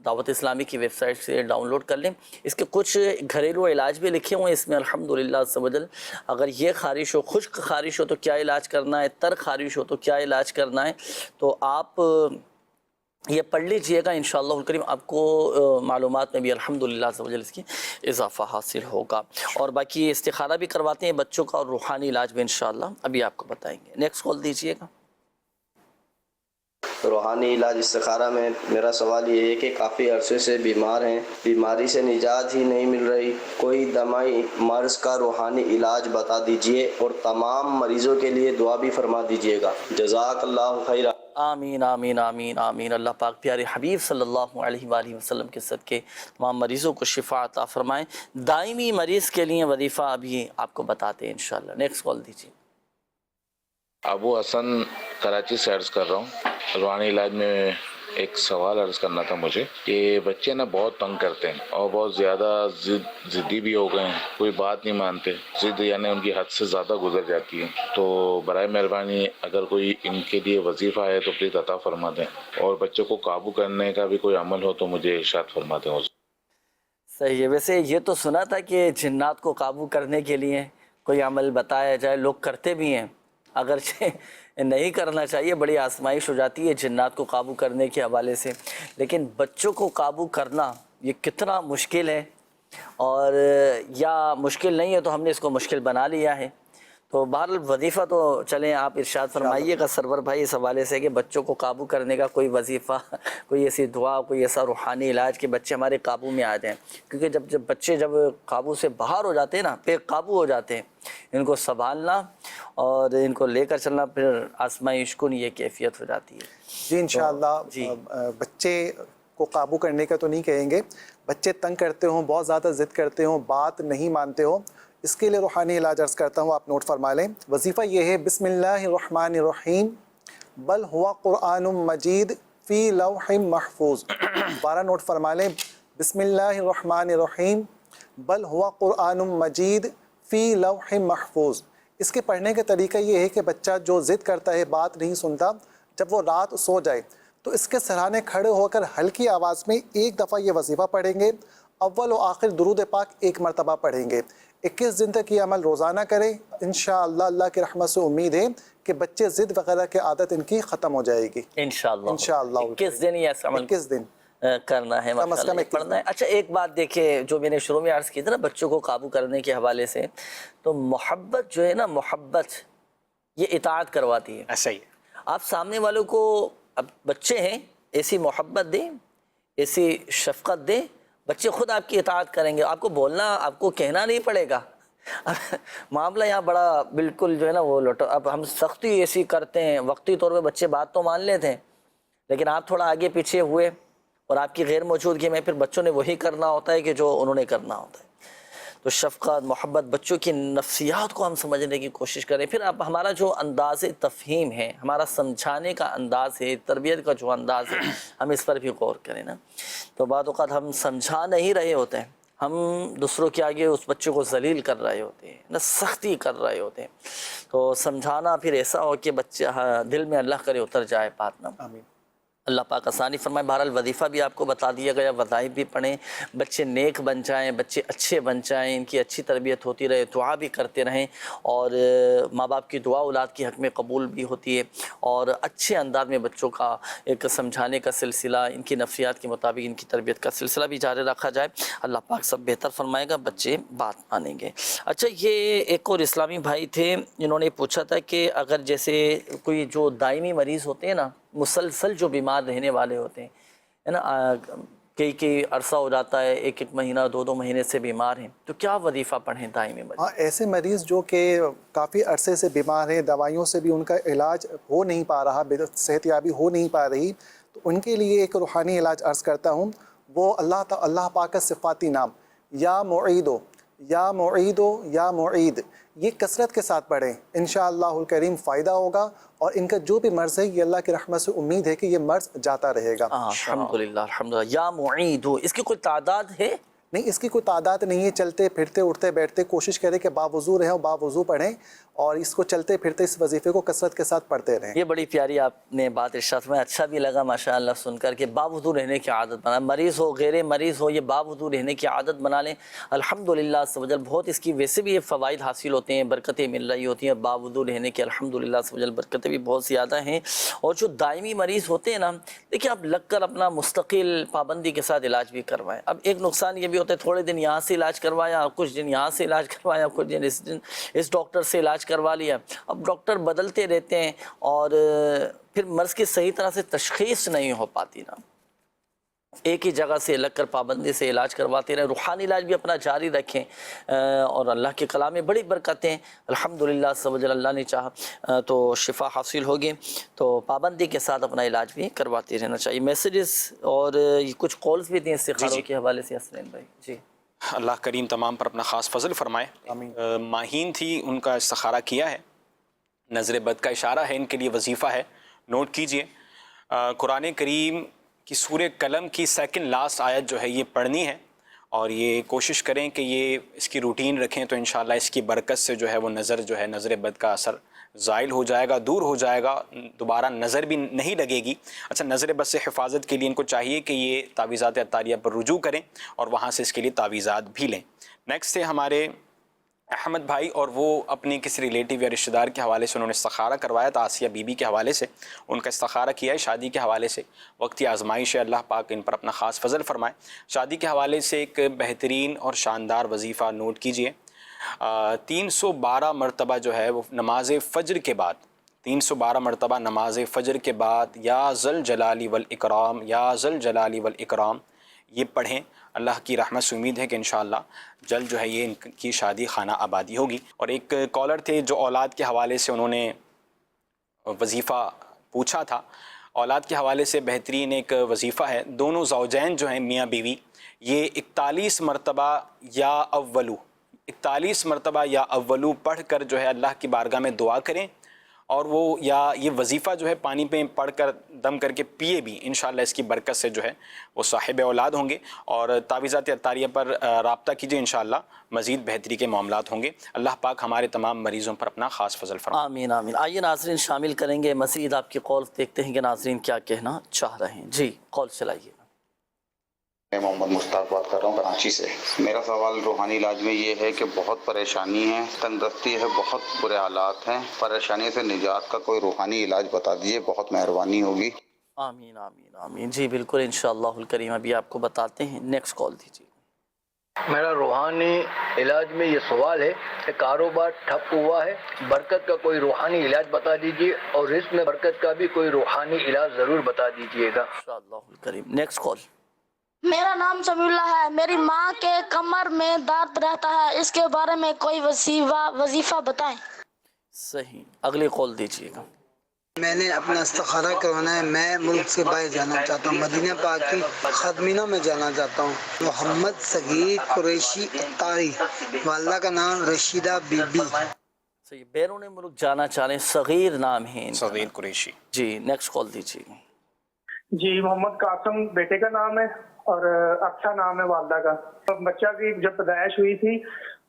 دعوت اسلامی کی ویب سائٹ سے ڈاؤن لوڈ کر لیں. اس کے کچھ گھریلو علاج بھی لکھے ہوئے ہیں اس میں الحمدللہ عز و جل. اگر یہ خارش ہو، خشک خارش ہو تو کیا علاج کرنا ہے، تر خارش ہو تو کیا علاج کرنا ہے، تو آپ یہ پڑھ لیجئے گا. انشاءاللہ الکریم آپ کو معلومات میں بھی الحمدللہ عز و جل اس کی اضافہ حاصل ہوگا. اور باقی استخارہ بھی کرواتے ہیں بچوں کا اور روحانی علاج بھی انشاءاللہ ابھی آپ کو بتائیں گے. نیکسٹ کال دیجئے گا. روحانی علاج استخارہ میں میرا سوال یہ ہے کہ کافی عرصے سے بیمار ہیں، بیماری سے نجات ہی نہیں مل رہی. کوئی دمائی مرض کا روحانی علاج بتا دیجئے اور تمام مریضوں کے لیے دعا بھی فرما دیجئے گا. جزاک اللہ خیرا. آمین آمین آمین آمین. اللہ پاک پیارے حبیب صلی اللہ علیہ وآلہ وسلم کے صدقے تمام مریضوں کو شفا عطا فرمائیں. دائمی مریض کے لیے وظیفہ ابھی آپ کو بتاتے ہیں انشاءاللہ. نیکسٹ کال دیجیے. ابو حسن کراچی سے عرض کر رہا ہوں. روحانی علاج میں ایک سوال عرض کرنا تھا مجھے کہ بچے نا بہت تنگ کرتے ہیں اور بہت زیادہ ضدی بھی ہو گئے ہیں. کوئی بات نہیں مانتے. ضد یعنی ان کی حد سے زیادہ گزر جاتی ہے. تو برائے مہربانی اگر کوئی ان کے لیے وظیفہ ہے تو پلیز عطا فرما دیں. اور بچوں کو قابو کرنے کا بھی کوئی عمل ہو تو مجھے ارشاد فرما دیں. صحیح ہے. ویسے یہ تو سنا تھا کہ جنات کو قابو کرنے کے لیے کوئی عمل بتایا جائے. لوگ کرتے بھی ہیں، اگرچہ نہیں کرنا چاہیے. بڑی آزمائش ہو جاتی ہے جنات کو قابو کرنے کے حوالے سے، لیکن بچوں کو قابو کرنا یہ کتنا مشکل ہے. اور یا مشکل نہیں ہے تو ہم نے اس کو مشکل بنا لیا ہے. تو بہرحال وظیفہ تو چلیں آپ ارشاد فرمائیے گا سرور بھائی اس حوالے سے کہ بچوں کو قابو کرنے کا کوئی وظیفہ، کوئی ایسی دعا، کوئی ایسا روحانی علاج کہ بچے ہمارے قابو میں آ جائیں. کیونکہ جب بچے قابو سے باہر ہو جاتے ہیں نا، بے قابو ہو جاتے ہیں، ان کو سنبھالنا اور ان کو لے کر چلنا پھر آسمائش کن یہ کیفیت ہو جاتی ہے. جی انشاءاللہ. بچے کو قابو کرنے کا تو نہیں کہیں گے. بچے تنگ کرتے ہوں، بہت زیادہ ضد کرتے ہوں، بات نہیں مانتے ہوں، اس کے لیے روحانی علاج عرض کرتا ہوں. آپ نوٹ فرما لیں. وظیفہ یہ ہے بسم اللہ الرحمن الرحیم بل ہوا قرآن مجید فی لوح محفوظ. دوبارہ نوٹ فرما لیں. بسم اللہ الرحمن الرحیم بل ہوا قرآن مجید فی لوح محفوظ. اس کے پڑھنے کا طریقہ یہ ہے کہ بچہ جو ضد کرتا ہے، بات نہیں سنتا، جب وہ رات سو جائے تو اس کے سرہانے کھڑے ہو کر ہلکی آواز میں ایک دفعہ یہ وظیفہ پڑھیں گے. اول و آخر درود پاک ایک مرتبہ پڑھیں گے. 21 دن تک یہ عمل روزانہ کریں. انشاءاللہ اللہ کی رحمت سے امید ہے کہ بچے ضد وغیرہ کی عادت ان کی ختم ہو جائے گی انشاءاللہ. 21 دن یہ عمل 21 دن کرنا ہے، کم از کم پڑھنا ہے. اچھا ایک بات دیکھیں جو میں نے شروع میں عرض کی تھی نا بچوں کو قابو کرنے کے حوالے سے، تو محبت جو ہے نا، محبت یہ اطاعت کرواتی ہے. ایسا ہی آپ سامنے والوں کو، اب بچے ہیں، ایسی محبت دیں، ایسی شفقت دیں، بچے خود آپ کی اطاعت کریں گے. آپ کو بولنا، آپ کو کہنا نہیں پڑے گا. معاملہ یہاں بڑا بالکل جو ہے نا وہ لوٹو. اب ہم سختی ایسی کرتے ہیں، وقتی طور پہ بچے بات تو مان لیتے ہیں، لیکن آپ تھوڑا آگے پیچھے ہوئے اور آپ کی غیر موجودگی میں پھر بچوں نے وہی کرنا ہوتا ہے کہ جو انہوں نے کرنا ہوتا ہے. تو شفقت، محبت، بچوں کی نفسیات کو ہم سمجھنے کی کوشش کریں. پھر اب ہمارا جو انداز تفہیم ہے، ہمارا سمجھانے کا انداز ہے، تربیت کا جو انداز ہے، ہم اس پر بھی غور کریں نا. تو بعض اوقات ہم سمجھا نہیں رہے ہوتے ہیں، ہم دوسروں کے آگے اس بچے کو ذلیل کر رہے ہوتے ہیں نہ سختی کر رہے ہوتے ہیں، تو سمجھانا پھر ایسا ہو کہ بچہ دل میں اللہ کرے اتر جائے بات نہ۔ آمین۔ اللہ پاک آسانی فرمائے۔ بہرحال وظیفہ بھی آپ کو بتا دیا گیا، وظائف بھی پڑھیں، بچے نیک بن جائیں، بچے اچھے بن جائیں، ان کی اچھی تربیت ہوتی رہے، دعا بھی کرتے رہیں، اور ماں باپ کی دعا اولاد کی حق میں قبول بھی ہوتی ہے، اور اچھے انداز میں بچوں کا ایک سمجھانے کا سلسلہ، ان کی نفسیات کے مطابق ان کی تربیت کا سلسلہ بھی جاری رکھا جائے، اللہ پاک سب بہتر فرمائے گا، بچے بات مانیں گے۔ اچھا، یہ ایک اور اسلامی بھائی تھے، انہوں نے پوچھا تھا کہ اگر جیسے کوئی جو دائمی مریض ہوتے ہیں نا، مسلسل جو بیمار رہنے والے ہوتے ہیں، ہے نا، کئی عرصہ ہو جاتا ہے، ایک مہینہ 2 مہینے سے بیمار ہیں، تو کیا وظیفہ پڑھیں دائمی مریض؟ ہاں، ایسے مریض جو کہ کافی عرصے سے بیمار ہیں، دوائیوں سے بھی ان کا علاج ہو نہیں پا رہا، صحت یابی ہو نہیں پا رہی، تو ان کے لیے ایک روحانی علاج عرض کرتا ہوں، وہ اللہ پاک کا صفاتی نام یا معیدو یا معیدو یا معید، یہ کثرت کے ساتھ پڑھیں، انشاءاللہ الکریم فائدہ ہوگا، اور ان کا جو بھی مرض ہے یہ اللہ کی رحمت سے امید ہے کہ یہ مرض جاتا رہے گا۔ الحمدللہ الحمدللہ۔ یا معیدو، اس کی کوئی تعداد ہے؟ نہیں، اس کی کوئی تعداد نہیں ہے، چلتے پھرتے اٹھتے بیٹھتے کوشش کریں کہ باوضو رہیں اور باوضو پڑھیں، اور اس کو چلتے پھرتے اس وظیفے کو کثرت کے ساتھ پڑھتے رہیں۔ یہ بڑی پیاری آپ نے بات ارشاد میں، اچھا بھی لگا ماشاءاللہ سن کر کہ باوضو رہنے کی عادت بنا، مریض ہو غیر مریض ہو، یہ باوضو رہنے کی عادت بنا لیں، الحمدللہ عز و جل۔ بہت اس کی ویسے بھی یہ فوائد حاصل ہوتے ہیں، برکتیں مل رہی ہوتی ہیں باوضو رہنے کی، الحمدللہ عز و جل، برکتیں بھی بہت زیادہ ہیں۔ اور جو دائمی مریض ہوتے ہیں نا، دیکھیں آپ لگ کر اپنا مستقل پابندی کے ساتھ علاج بھی کروائیں۔ اب ایک نقصان یہ بھی ہوتا ہے، تھوڑے دن یہاں سے علاج کروایا، کچھ دن یہاں سے علاج کروایا، کچھ دن اس ڈاکٹر سے علاج کروا لیا، اب ڈاکٹر بدلتے رہتے ہیں، اور پھر مرض کی صحیح طرح سے تشخیص نہیں ہو پاتی نا۔ ایک ہی جگہ سے لگ کر پابندی سے علاج کرواتے رہیں، روحانی علاج بھی اپنا جاری رکھیں، اور اللہ کے کلام میں بڑی برکتیں، الحمدللہ عز و جل، اللہ نے چاہا تو شفا حاصل ہوگی، تو پابندی کے ساتھ اپنا علاج بھی کرواتے رہنا چاہیے۔ میسیجز اور کچھ کالز بھی دیں استخاروں کے حوالے سے حسنین بھائی۔ جی، اللہ کریم تمام پر اپنا خاص فضل فرمائے۔ ماہین تھی، ان کا استخارہ کیا ہے، نظر بد کا اشارہ ہے، ان کے لیے وظیفہ ہے، نوٹ کیجئے۔ قرآن کریم کی سورہ قلم کی سیکنڈ لاسٹ آیت جو ہے یہ پڑھنی ہے، اور یہ کوشش کریں کہ یہ اس کی روٹین رکھیں، تو انشاءاللہ اس کی برکت سے جو ہے وہ نظر بد کا اثر زائل ہو جائے گا، دور ہو جائے گا، دوبارہ نظر بھی نہیں لگے گی۔ اچھا، نظر بد سے حفاظت کے لیے ان کو چاہیے کہ یہ تعویذات عطاریہ پر رجوع کریں، اور وہاں سے اس کے لیے تعویذات بھی لیں۔ نیکسٹ ہے ہمارے احمد بھائی، اور وہ اپنی کسی ریلیٹیو یا رشتہ دار کے حوالے سے انہوں نے استخارہ کروایا تھا، آسیہ بی بی کے حوالے سے ان کا استخارہ کیا ہے، شادی کے حوالے سے، وقتی آزمائش ہے، اللہ پاک ان پر اپنا خاص فضل فرمائے۔ شادی کے حوالے سے ایک بہترین اور شاندار وظیفہ نوٹ کیجئے، 312 مرتبہ جو ہے وہ نماز فجر کے بعد، 312 مرتبہ نماز فجر کے بعد یا ذل جلالی والاکرام، یا ذل جلالی والاکرام یہ پڑھیں۔ اللہ کی رحمت سے امید ہے کہ انشاءاللہ جلد جو ہے یہ ان کی شادی خانہ آبادی ہوگی۔ اور ایک کالر تھے جو اولاد کے حوالے سے انہوں نے وظیفہ پوچھا تھا، اولاد کے حوالے سے بہترین ایک وظیفہ ہے، دونوں زوجین جو ہیں میاں بیوی، یہ 41 مرتبہ یا اولو، 41 مرتبہ یا اولو پڑھ کر جو ہے اللہ کی بارگاہ میں دعا کریں، اور وہ یا یہ وظیفہ جو ہے پانی پہ پڑھ کر دم کر کے پیے بھی، انشاءاللہ اس کی برکت سے جو ہے وہ صاحب اولاد ہوں گے۔ اور تعویذات عطاریہ پر رابطہ کیجئے، انشاءاللہ مزید بہتری کے معاملات ہوں گے۔ اللہ پاک ہمارے تمام مریضوں پر اپنا خاص فضل فرمائے۔ آمین آمین۔ آئیے ناظرین شامل کریں گے مزید آپ کی کال، دیکھتے ہیں کہ ناظرین کیا کہنا چاہ رہے ہیں۔ جی، کال چلائیے۔ میں محمد مشتاق بات کر رہا ہوں کراچی سے۔ میرا سوال روحانی علاج میں یہ ہے کہ بہت پریشانی ہے، تندرستی ہے، بہت برے حالات ہیں، پریشانی سے نجات کا کوئی روحانی علاج بتا دیجیے، بہت مہربانی ہوگی۔ آمین آمین آمین۔ جی بالکل، انشاءاللہ الکریم ابھی آپ کو بتاتے ہیں۔ نیکسٹ کال دیجیے۔ میرا روحانی علاج میں یہ سوال ہے کہ کاروبار ٹھپ ہوا ہے، برکت کا کوئی روحانی علاج بتا دیجیے، اور رزق میں برکت کا بھی کوئی روحانی علاج ضرور بتا دیجیے گا، انشاءاللہ الکریم۔ Next call. میرا نام سمیع اللہ ہے، میری ماں کے کمر میں درد رہتا ہے، اس کے بارے میں کوئی وظیفہ بتائیں۔ صحیح، اگلی کال دیجیے گا۔ میں نے اپنا استخارہ کروانا ہے، میں ملک سے باہر جانا چاہتا ہوں، مدینہ پاک کی خادمینہ میں جانا چاہتا ہوں۔ محمد صغیر قریشی اتاری، والدہ کا نام رشیدہ بی بی۔ صحیح، بیرون ملک جانا چاہ رہے ہیں، صغیر نام ہے، صغیر قریشی۔ جی، نیکسٹ کال دیجیے گا۔ جی، محمد قاسم بیٹے کا نام ہے، اور اکثر نام ہے والدہ کا. بچہ کی جب پیدائش ہوئی تھی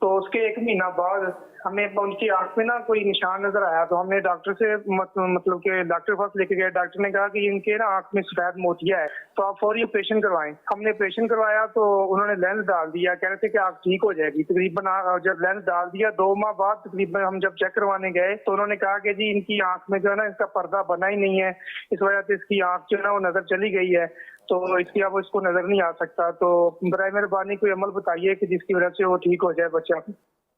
تو اس کے 1 مہینہ بعد ہمیں ان کی آنکھ میں نا کوئی نشان نظر آیا, تو ہم نے ڈاکٹر سے مطلب کہ ڈاکٹر کے پاس لے کے گئے. ڈاکٹر نے کہا کہ ان کے نا آنکھ میں سفید موتیا ہے, تو آپ فوری آپریشن کروائیں. ہم نے آپریشن کروایا تو انہوں نے لینس ڈال دیا, کہہ رہے تھے کہ آنکھ ٹھیک ہو جائے گی. تقریباً جب لینس ڈال دیا 2 ماہ بعد تقریباً ہم جب چیک کروانے گئے تو انہوں نے کہا کہ جی ان کی آنکھ میں جو ہے نا اس کا پردہ بنا ہی نہیں ہے, اس وجہ سے اس کی آنکھ جو ہے نا وہ نظر چلی گئی ہے, تو اس کی اب اس کو نظر نہیں آ سکتا. تو برائے مہربانی کوئی عمل بتائیے کہ جس کی وجہ سے وہ ٹھیک ہو جائے بچہ.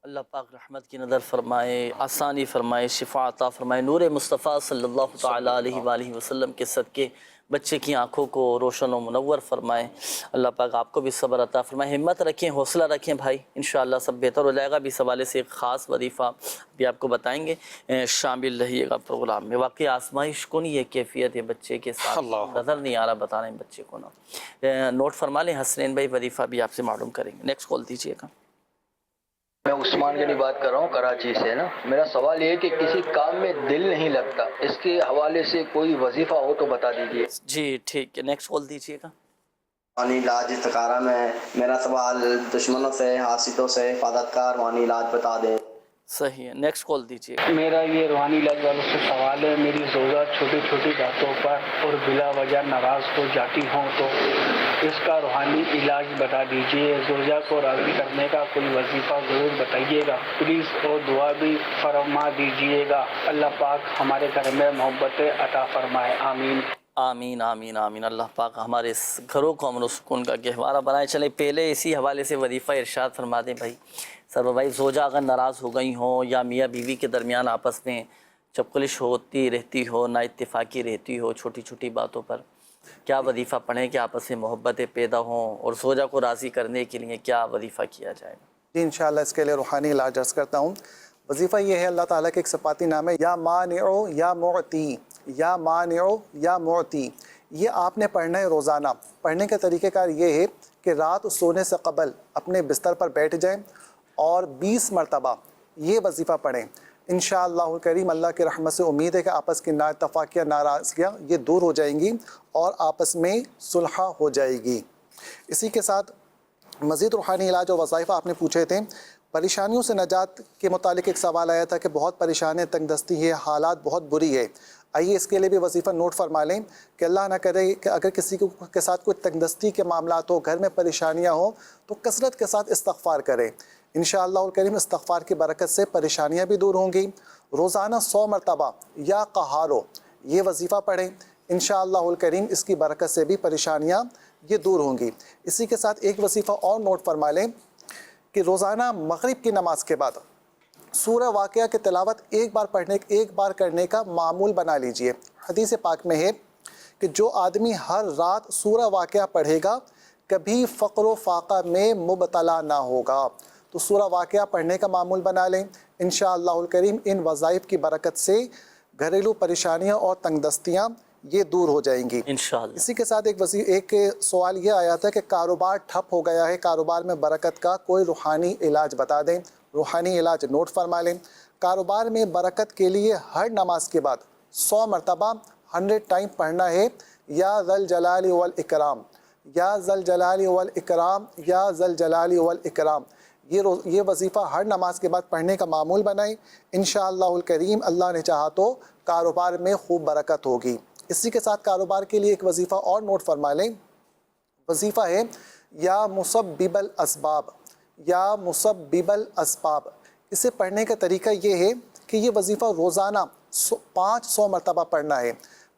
اللہ پاک رحمت کی نظر فرمائے, آسانی فرمائے, شفا عطا فرمائے. نور مصطفیٰ صلی اللہ تعالی علیہ وآلہ وسلم کے صدقے بچے کی آنکھوں کو روشن و منور فرمائے. اللہ پاک آپ کو بھی صبر عطا فرمائے. ہمت رکھیں, حوصلہ رکھیں بھائی, انشاءاللہ سب بہتر ہو جائے گا. بھی اس حوالے سے ایک خاص وظیفہ بھی آپ کو بتائیں گے, شامل رہیے گا پروگرام میں. واقعی آزمائش کن یہ کیفیت ہے بچے کے ساتھ, نظر نہیں آ رہا بتا رہے ہیں بچے کو نا. نوٹ فرما لیں حسنین بھائی, وظیفہ بھی آپ سے معلوم کریں گے. نیکسٹ کال دیجیے گا. میں عثمان غنی بات کر رہا ہوں کراچی سے نا. میرا سوال یہ ہے کہ کسی کام میں دل نہیں لگتا, اس کے حوالے سے کوئی وظیفہ ہو تو بتا دیجیے. جی ٹھیک ہے, نیکسٹ کال دیجیے گا. روحانی علاج استخارہ میں میرا سوال دشمنوں سے, حاسدوں سے حفاظت کا روحانی علاج بتا دیں. صحیح ہے, نیکسٹ کال دیجیے. میرا یہ روحانی علاج والوں سے سوال ہے. میری زوجہ چھوٹی چھوٹی باتوں پر اور بلا وجہ ناراض ہو جاتی ہوں, تو اس کا روحانی علاج بتا دیجیے. زوجہ کو راضی کرنے کا کوئی وظیفہ ضرور بتائیے گا پلیز, اور دعا بھی فرما دیجیے گا. اللہ پاک ہمارے گھر میں محبت عطا فرمائے, آمین. آمین آمین آمین. اللہ پاک ہمارے اس گھروں کو امن و سکون کا گہوارہ بنائے. چلیں پہلے اسی حوالے سے وظیفہ ارشاد فرما دیں بھائی. سر بھائی, زوجہ اگر ناراض ہو گئی ہوں یا میاں بیوی کے درمیان آپس میں چپکلش ہوتی رہتی ہو, نا اتفاقی رہتی ہو چھوٹی چھوٹی باتوں پر, کیا وظیفہ پڑھیں کہ آپس میں محبتیں پیدا ہوں, اور زوجہ کو راضی کرنے کے لیے کیا وظیفہ کیا جائے؟ جی انشاءاللہ اس کے لیے روحانی علاج عرض کرتا ہوں. وظیفہ یہ ہے, اللہ تعالیٰ کے ایک صفاتی نام ہے, یا مانع یا معطی, یا مانع یا معطی. یہ آپ نے پڑھنا ہے روزانہ. پڑھنے کا طریقہ کار یہ ہے کہ رات سونے سے قبل اپنے بستر پر بیٹھ جائیں اور 20 مرتبہ یہ وظیفہ پڑھیں. انشاءاللہ الکریم اللہ کی رحمت سے امید ہے کہ آپس کی نا اتفاقیاں, ناراضگیاں یہ دور ہو جائیں گی اور آپس میں صلح ہو جائے گی. اسی کے ساتھ مزید روحانی علاج اور وظائف آپ نے پوچھے تھے. پریشانیوں سے نجات کے متعلق ایک سوال آیا تھا کہ بہت پریشان ہے, تنگ دستی ہے, حالات بہت بری ہے. آئیے اس کے لیے بھی وظیفہ نوٹ فرما لیں کہ اللہ نہ کرے کہ اگر کسی کے ساتھ کوئی تنگ دستی کے معاملات ہو, گھر میں پریشانیاں ہوں, تو کثرت کے ساتھ استغفار کریں. انشاءاللہ الکریم استغفار کی برکت سے پریشانیاں بھی دور ہوں گی. روزانہ 100 مرتبہ یا قہارو یہ وظیفہ پڑھیں. انشاءاللہ الکریم اس کی برکت سے بھی پریشانیاں یہ دور ہوں گی. اسی کے ساتھ ایک وظیفہ اور نوٹ فرما لیں کہ روزانہ مغرب کی نماز کے بعد سورہ واقعہ کی تلاوت ایک بار کرنے کا معمول بنا لیجئے. حدیث پاک میں ہے کہ جو آدمی ہر رات سورہ واقعہ پڑھے گا کبھی فقر و فاقہ میں مبتلا نہ ہوگا. تو سورہ واقعہ پڑھنے کا معمول بنا لیں. انشاءاللہ الکریم ان وظائف کی برکت سے گھریلو پریشانیاں اور تنگ دستیاں یہ دور ہو جائیں گی انشاءاللہ. اسی کے ساتھ ایک سوال یہ آیا تھا کہ کاروبار ٹھپ ہو گیا ہے, کاروبار میں برکت کا کوئی روحانی علاج بتا دیں. روحانی علاج نوٹ فرما لیں. کاروبار میں برکت کے لیے ہر نماز کے بعد 100 مرتبہ 100 ٹائم پڑھنا ہے, یا ذل جلال والاکرام, یا ذل جلال والاکرام, یا ذل جلال والاکرام. یہ وظیفہ ہر نماز کے بعد پڑھنے کا معمول بنائیں. انشاءاللہ الکریم اللہ نے چاہا تو کاروبار میں خوب برکت ہوگی. اسی کے ساتھ کاروبار کے لیے ایک وظیفہ اور نوٹ فرما لیں. وظیفہ ہے یا مسبب الاسباب, یا مسبب الاسباب. اسے پڑھنے کا طریقہ یہ ہے کہ یہ وظیفہ روزانہ 500 مرتبہ پڑھنا ہے.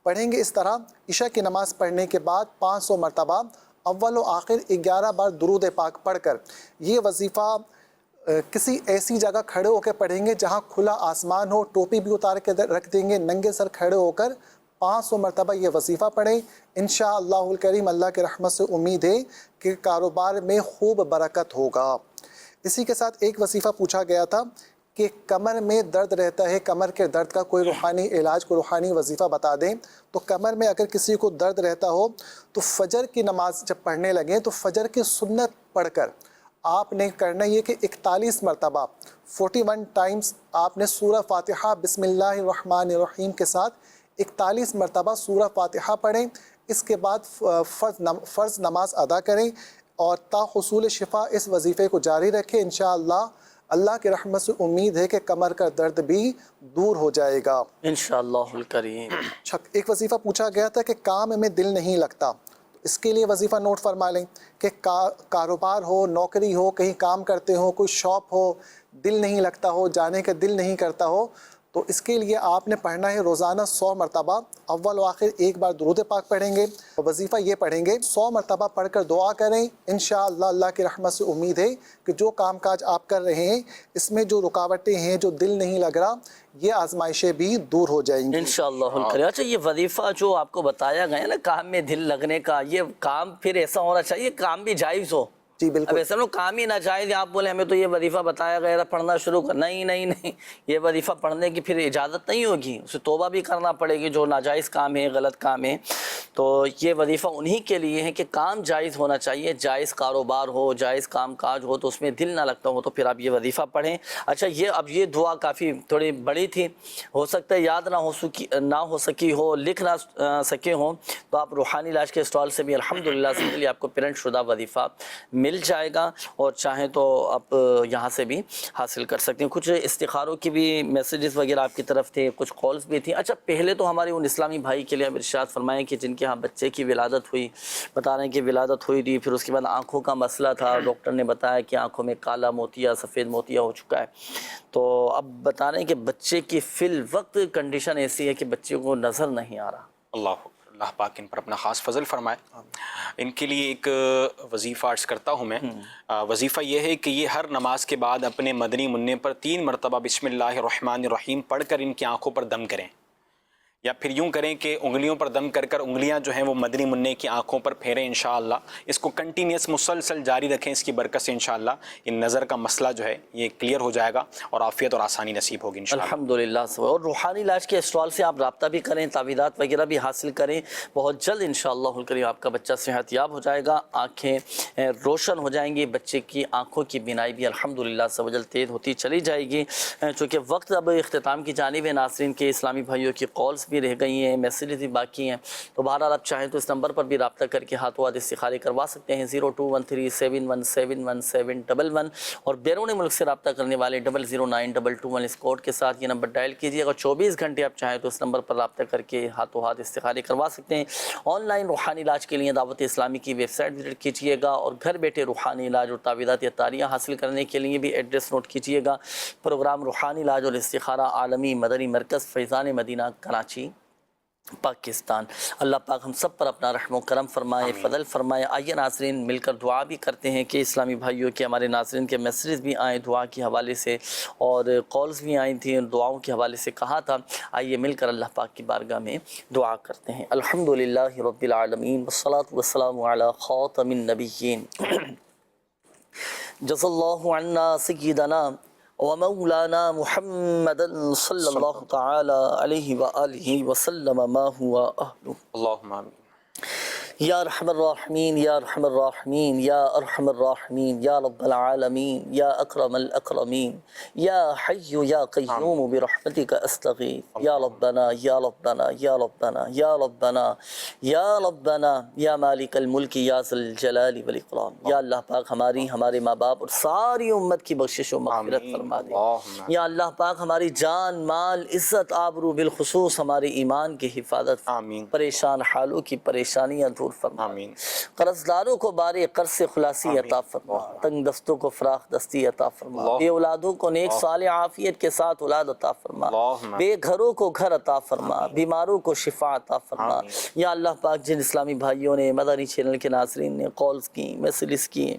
پڑھیں گے اس طرح, عشاء کی نماز پڑھنے کے بعد 500 مرتبہ اول و آخر 11 بار درود پاک پڑھ کر یہ وظیفہ کسی ایسی جگہ کھڑے ہو کے پڑھیں گے جہاں کھلا آسمان ہو, ٹوپی بھی اتار کے رکھ دیں گے, ننگے سر کھڑے ہو کر 500 مرتبہ یہ وظیفہ پڑھیں. انشاءاللہ الکریم اللہ کے رحمت سے امید ہے کہ کاروبار میں خوب برکت ہوگا. اسی کے ساتھ ایک وظیفہ پوچھا گیا تھا کہ کمر میں درد رہتا ہے, کمر کے درد کا کوئی روحانی علاج, کوئی روحانی وظیفہ بتا دیں. تو کمر میں اگر کسی کو درد رہتا ہو تو فجر کی نماز جب پڑھنے لگیں تو فجر کی سنت پڑھ کر آپ نے کرنا یہ کہ 41 مرتبہ 41 ٹائمز آپ نے سورہ فاتحہ بسم اللہ الرحمن الرحیم کے ساتھ 41 مرتبہ سورہ فاتحہ پڑھیں. اس کے بعد فرض نماز ادا کریں اور تا حصول شفا اس وظیفے کو جاری رکھیں. انشاءاللہ اللہ کی رحمت سے امید ہے کہ کمر کا درد بھی دور ہو جائے گا انشاءاللہ الکریم. ایک وظیفہ پوچھا گیا تھا کہ کام میں دل نہیں لگتا، اس کے لیے وظیفہ نوٹ فرما لیں کہ کاروبار ہو، نوکری ہو، کہیں کام کرتے ہو، کوئی شاپ ہو، دل نہیں لگتا ہو، جانے کا دل نہیں کرتا ہو، تو اس کے لیے آپ نے پڑھنا ہے روزانہ 100 مرتبہ اول و آخر ایک بار درود پاک پڑھیں گے. وظیفہ یہ پڑھیں گے 100 مرتبہ پڑھ کر دعا کریں. انشاءاللہ اللہ کی رحمت سے امید ہے کہ جو کام کاج آپ کر رہے ہیں اس میں جو رکاوٹیں ہیں، جو دل نہیں لگ رہا، یہ آزمائشیں بھی دور ہو جائیں گی انشاءاللہ الکریم. اچھا یہ وظیفہ جو آپ کو بتایا گیا ہے نا کام میں دل لگنے کا، یہ کام پھر ایسا ہونا چاہیے کام بھی جائز ہو. جی بالکل. اب ایسا نہ کام ہی ناجائز آپ بولے ہمیں تو یہ وظیفہ بتایا گیا تھا پڑھنا شروع کر، نہیں یہ وظیفہ پڑھنے کی پھر اجازت نہیں ہوگی، اسے توبہ بھی کرنا پڑے گی جو ناجائز کام ہے، غلط کام ہے. تو یہ وظیفہ انہی کے لیے ہے کہ کام جائز ہونا چاہیے، جائز کاروبار ہو، جائز کام کاج ہو تو اس میں دل نہ لگتا ہو تو پھر آپ یہ وظیفہ پڑھیں. اچھا اب یہ دعا کافی تھوڑی بڑی تھی، ہو سکتا ہے یاد نہ ہو سکی ہو، لکھ نہ سکے ہوں، تو آپ روحانی علاج کے اسٹال سے بھی الحمدللہ سے آپ کو پرنٹ شدہ وظیفہ مل جائے گا، اور چاہیں تو آپ یہاں سے بھی حاصل کر سکتے ہیں. کچھ استخاروں کی بھی میسیجز وغیرہ آپ کی طرف تھے، کچھ کالز بھی تھیں. اچھا پہلے تو ہمارے ان اسلامی بھائی کے لیے آپ ارشاد فرمائیں کہ جن کے ہاں بچے کی ولادت ہوئی، بتا رہے ہیں کہ ولادت ہوئی تھی، پھر اس کے بعد آنکھوں کا مسئلہ تھا، ڈاکٹر نے بتایا کہ آنکھوں میں کالا موتیا، سفید موتیا ہو چکا ہے. تو اب بتا رہے ہیں کہ بچے کی فی الوقت کنڈیشن ایسی ہے کہ بچے کو نظر نہیں آ رہا. اللہ پاک ان پر اپنا خاص فضل فرمائے. ان کے لیے ایک وظیفہ عرض کرتا ہوں میں. وظیفہ یہ ہے کہ یہ ہر نماز کے بعد اپنے مدنی منع پر 3 مرتبہ بسم اللہ الرحمن الرحیم پڑھ کر ان کی آنکھوں پر دم کریں، یا پھر یوں کریں کہ انگلیوں پر دم کر کر انگلیاں جو ہیں وہ مدنی منع کی آنکھوں پر پھیریں. انشاءاللہ اس کو کنٹینیوس مسلسل جاری رکھیں، اس کی برکت سے انشاءاللہ ان نظر کا مسئلہ جو ہے یہ کلیئر ہو جائے گا اور عافیت اور آسانی نصیب ہوگی انشاءاللہ. الحمدللہ. اور روحانی علاج کے اسٹال سے آپ رابطہ بھی کریں، تعویذات وغیرہ بھی حاصل کریں. بہت جلد انشاءاللہ الکریم آپ کا بچہ صحت یاب ہو جائے گا، آنکھیں روشن ہو جائیں گی، بچے کی آنکھوں کی بینائی بھی الحمدللہ سے وجل تیز ہوتی چلی جائے گی. چونکہ وقت اب اختتام کی جانب ہے، ناظرین کے اسلامی بھائیوں کی کالز بھی رہ گئی ہیں، میسیجز بھی باقی ہیں. تو بہرحال آپ چاہیں تو اس نمبر پر بھی رابطہ کر کے ہاتھوں ہاتھ استخارے کروا سکتے ہیں 0213717111 اور بیرون ملک سے رابطہ کرنے والے 009221 اس کوڈ کے ساتھ یہ نمبر ڈائل کیجیے گا. 24 گھنٹے آپ چاہیں تو اس نمبر پر رابطہ کر کے ہاتھوں ہاتھ استخارے کروا سکتے ہیں. آن لائن روحانی علاج کے لیے دعوت اسلامی کی ویب سائٹ وزٹ کیجیے گا، اور گھر بیٹھے روحانی علاج اور تعویذات عطاریہ حاصل کرنے کے لیے بھی ایڈریس نوٹ کیجیے گا. پروگرام روحانی علاج اور استخارہ عالمی مدنی مرکز فیضان مدینہ کراچی پاکستان. اللہ پاک ہم سب پر اپنا رحم و کرم فرمائے، فضل فرمائے. آئیے ناظرین مل کر دعا بھی کرتے ہیں کہ اسلامی بھائیوں کے ہمارے ناظرین کے میسیجز بھی آئیں دعا کے حوالے سے اور کالز بھی آئی تھیں دعاؤں کے حوالے سے کہا تھا. آئیے مل کر اللہ پاک کی بارگاہ میں دعا کرتے ہیں. الحمدللہ رب العالمین والصلاة والسلام علی خاتم النبیین. جزا اللہ عنا سیدنا ومولانا محمد صلی اللہ تعالی علیہ وآلہ وسلم ما ہوا اہلہ. اللہم آمین. یا ارحم الراحمین یا ارحم الراحمین یا ارحم الراحمین یا رب العالمین یا اکرم الاکرمین یا حی یا قیوم برحمتک استغیث یا ربنا یا ربنا یا ربنا یا ربنا یا ربنا یا مالک الملک یا ذی الجلال والاکرام. یا اللہ پاک ہماری، ہمارے ماں باپ اور ساری امت کی بخشش و مغفرت فرما دے. یا اللہ پاک ہماری جان مال عزت آبرو بالخصوص ہمارے ایمان کی حفاظت، پریشان حالوں کی پریشانیاں دور فرما. قرض داروں کو بارے قرض سے خلاصی عطا فرما، تنگ دستوں کو فراخ دستی عطا فرما، بے اولادوں کو نیک صالح عافیت کے ساتھ اولاد عطا فرما، بے گھروں کو گھر عطا فرما، بیماروں کو شفا عطا فرما. یا اللہ پاک جن اسلامی بھائیوں نے مدنی چینل کے ناظرین نے کالز کی، میسیجز کی،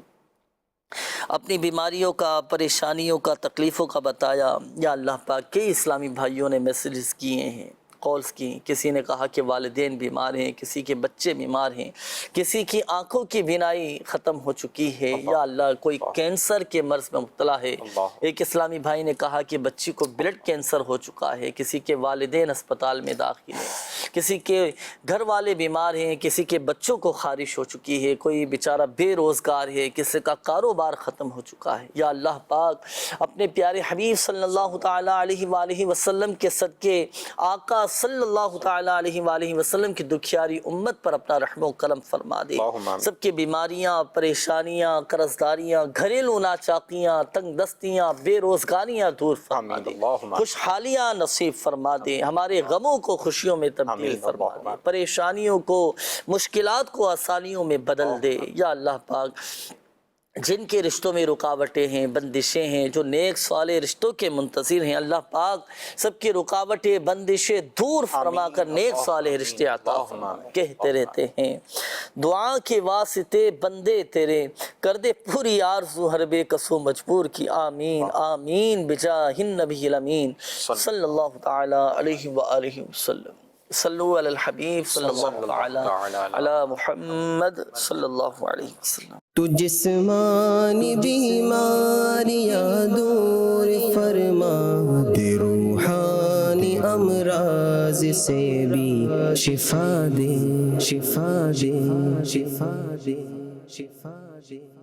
اپنی بیماریوں کا، پریشانیوں کا، تکلیفوں کا بتایا، یا اللہ پاک کئی اسلامی بھائیوں نے میسیجز کیے ہیں، کالز کی. کسی نے کہا کہ والدین بیمار ہیں، کسی کے بچے بیمار ہیں، کسی کی آنکھوں کی بینائی ختم ہو چکی ہے، یا اللہ کوئی کینسر کے مرض میں مبتلا ہے. ایک اسلامی بھائی نے کہا کہ بچی کو بلڈ کینسر ہو چکا ہے، کسی کے والدین اسپتال میں داخل ہیں، کسی کے گھر والے بیمار ہیں، کسی کے بچوں کو خارش ہو چکی ہے، کوئی بیچارہ بے روزگار ہے، کسی کا کاروبار ختم ہو چکا ہے. یا اللہ پاک اپنے پیارے حبیب صلی اللہ تعالی علیہ وآلہ وسلم کے صدقے آقا صلی اللہ تعالیٰ علیہ وآلہ وسلم کی دکھیاری امت پر اپنا رحم و کرم فرما دے. سب کی بیماریاں، پریشانیاں، قرضداریاں، گھریلو ناچاقیاں، تنگ دستیاں، بے روزگاریاں دور فرما دے. خوشحالیاں نصیب فرما دے. ہمارے غموں کو خوشیوں میں تبدیل فرما دے. پریشانیوں کو، مشکلات کو آسانیوں میں بدل دے. یا اللہ پاک، جن کے رشتوں میں رکاوٹیں ہیں، بندشیں ہیں، جو نیک صالح رشتوں کے منتظر ہیں، اللہ پاک سب کی رکاوٹیں، بندشیں دور فرما کر نیک صالح رشتے عطا فرما. کہتے رہتے ہیں دعا کے واسطے بندے تیرے، کر دے پوری آرزو ہر بے کسو مجبور کی. آمین آمین بجاہ النبی الامین صلی اللہ تعالی علیہ وآلہ وسلم. صلو علی الحبیب صلی اللہ تعالی علی محمد صلی اللہ علیہ وسلم. تو جسمانی بیماریاں دور فرما دے، روحانی امراض سے بھی شفا دے، شفا دے، شفا دے، شفا دے.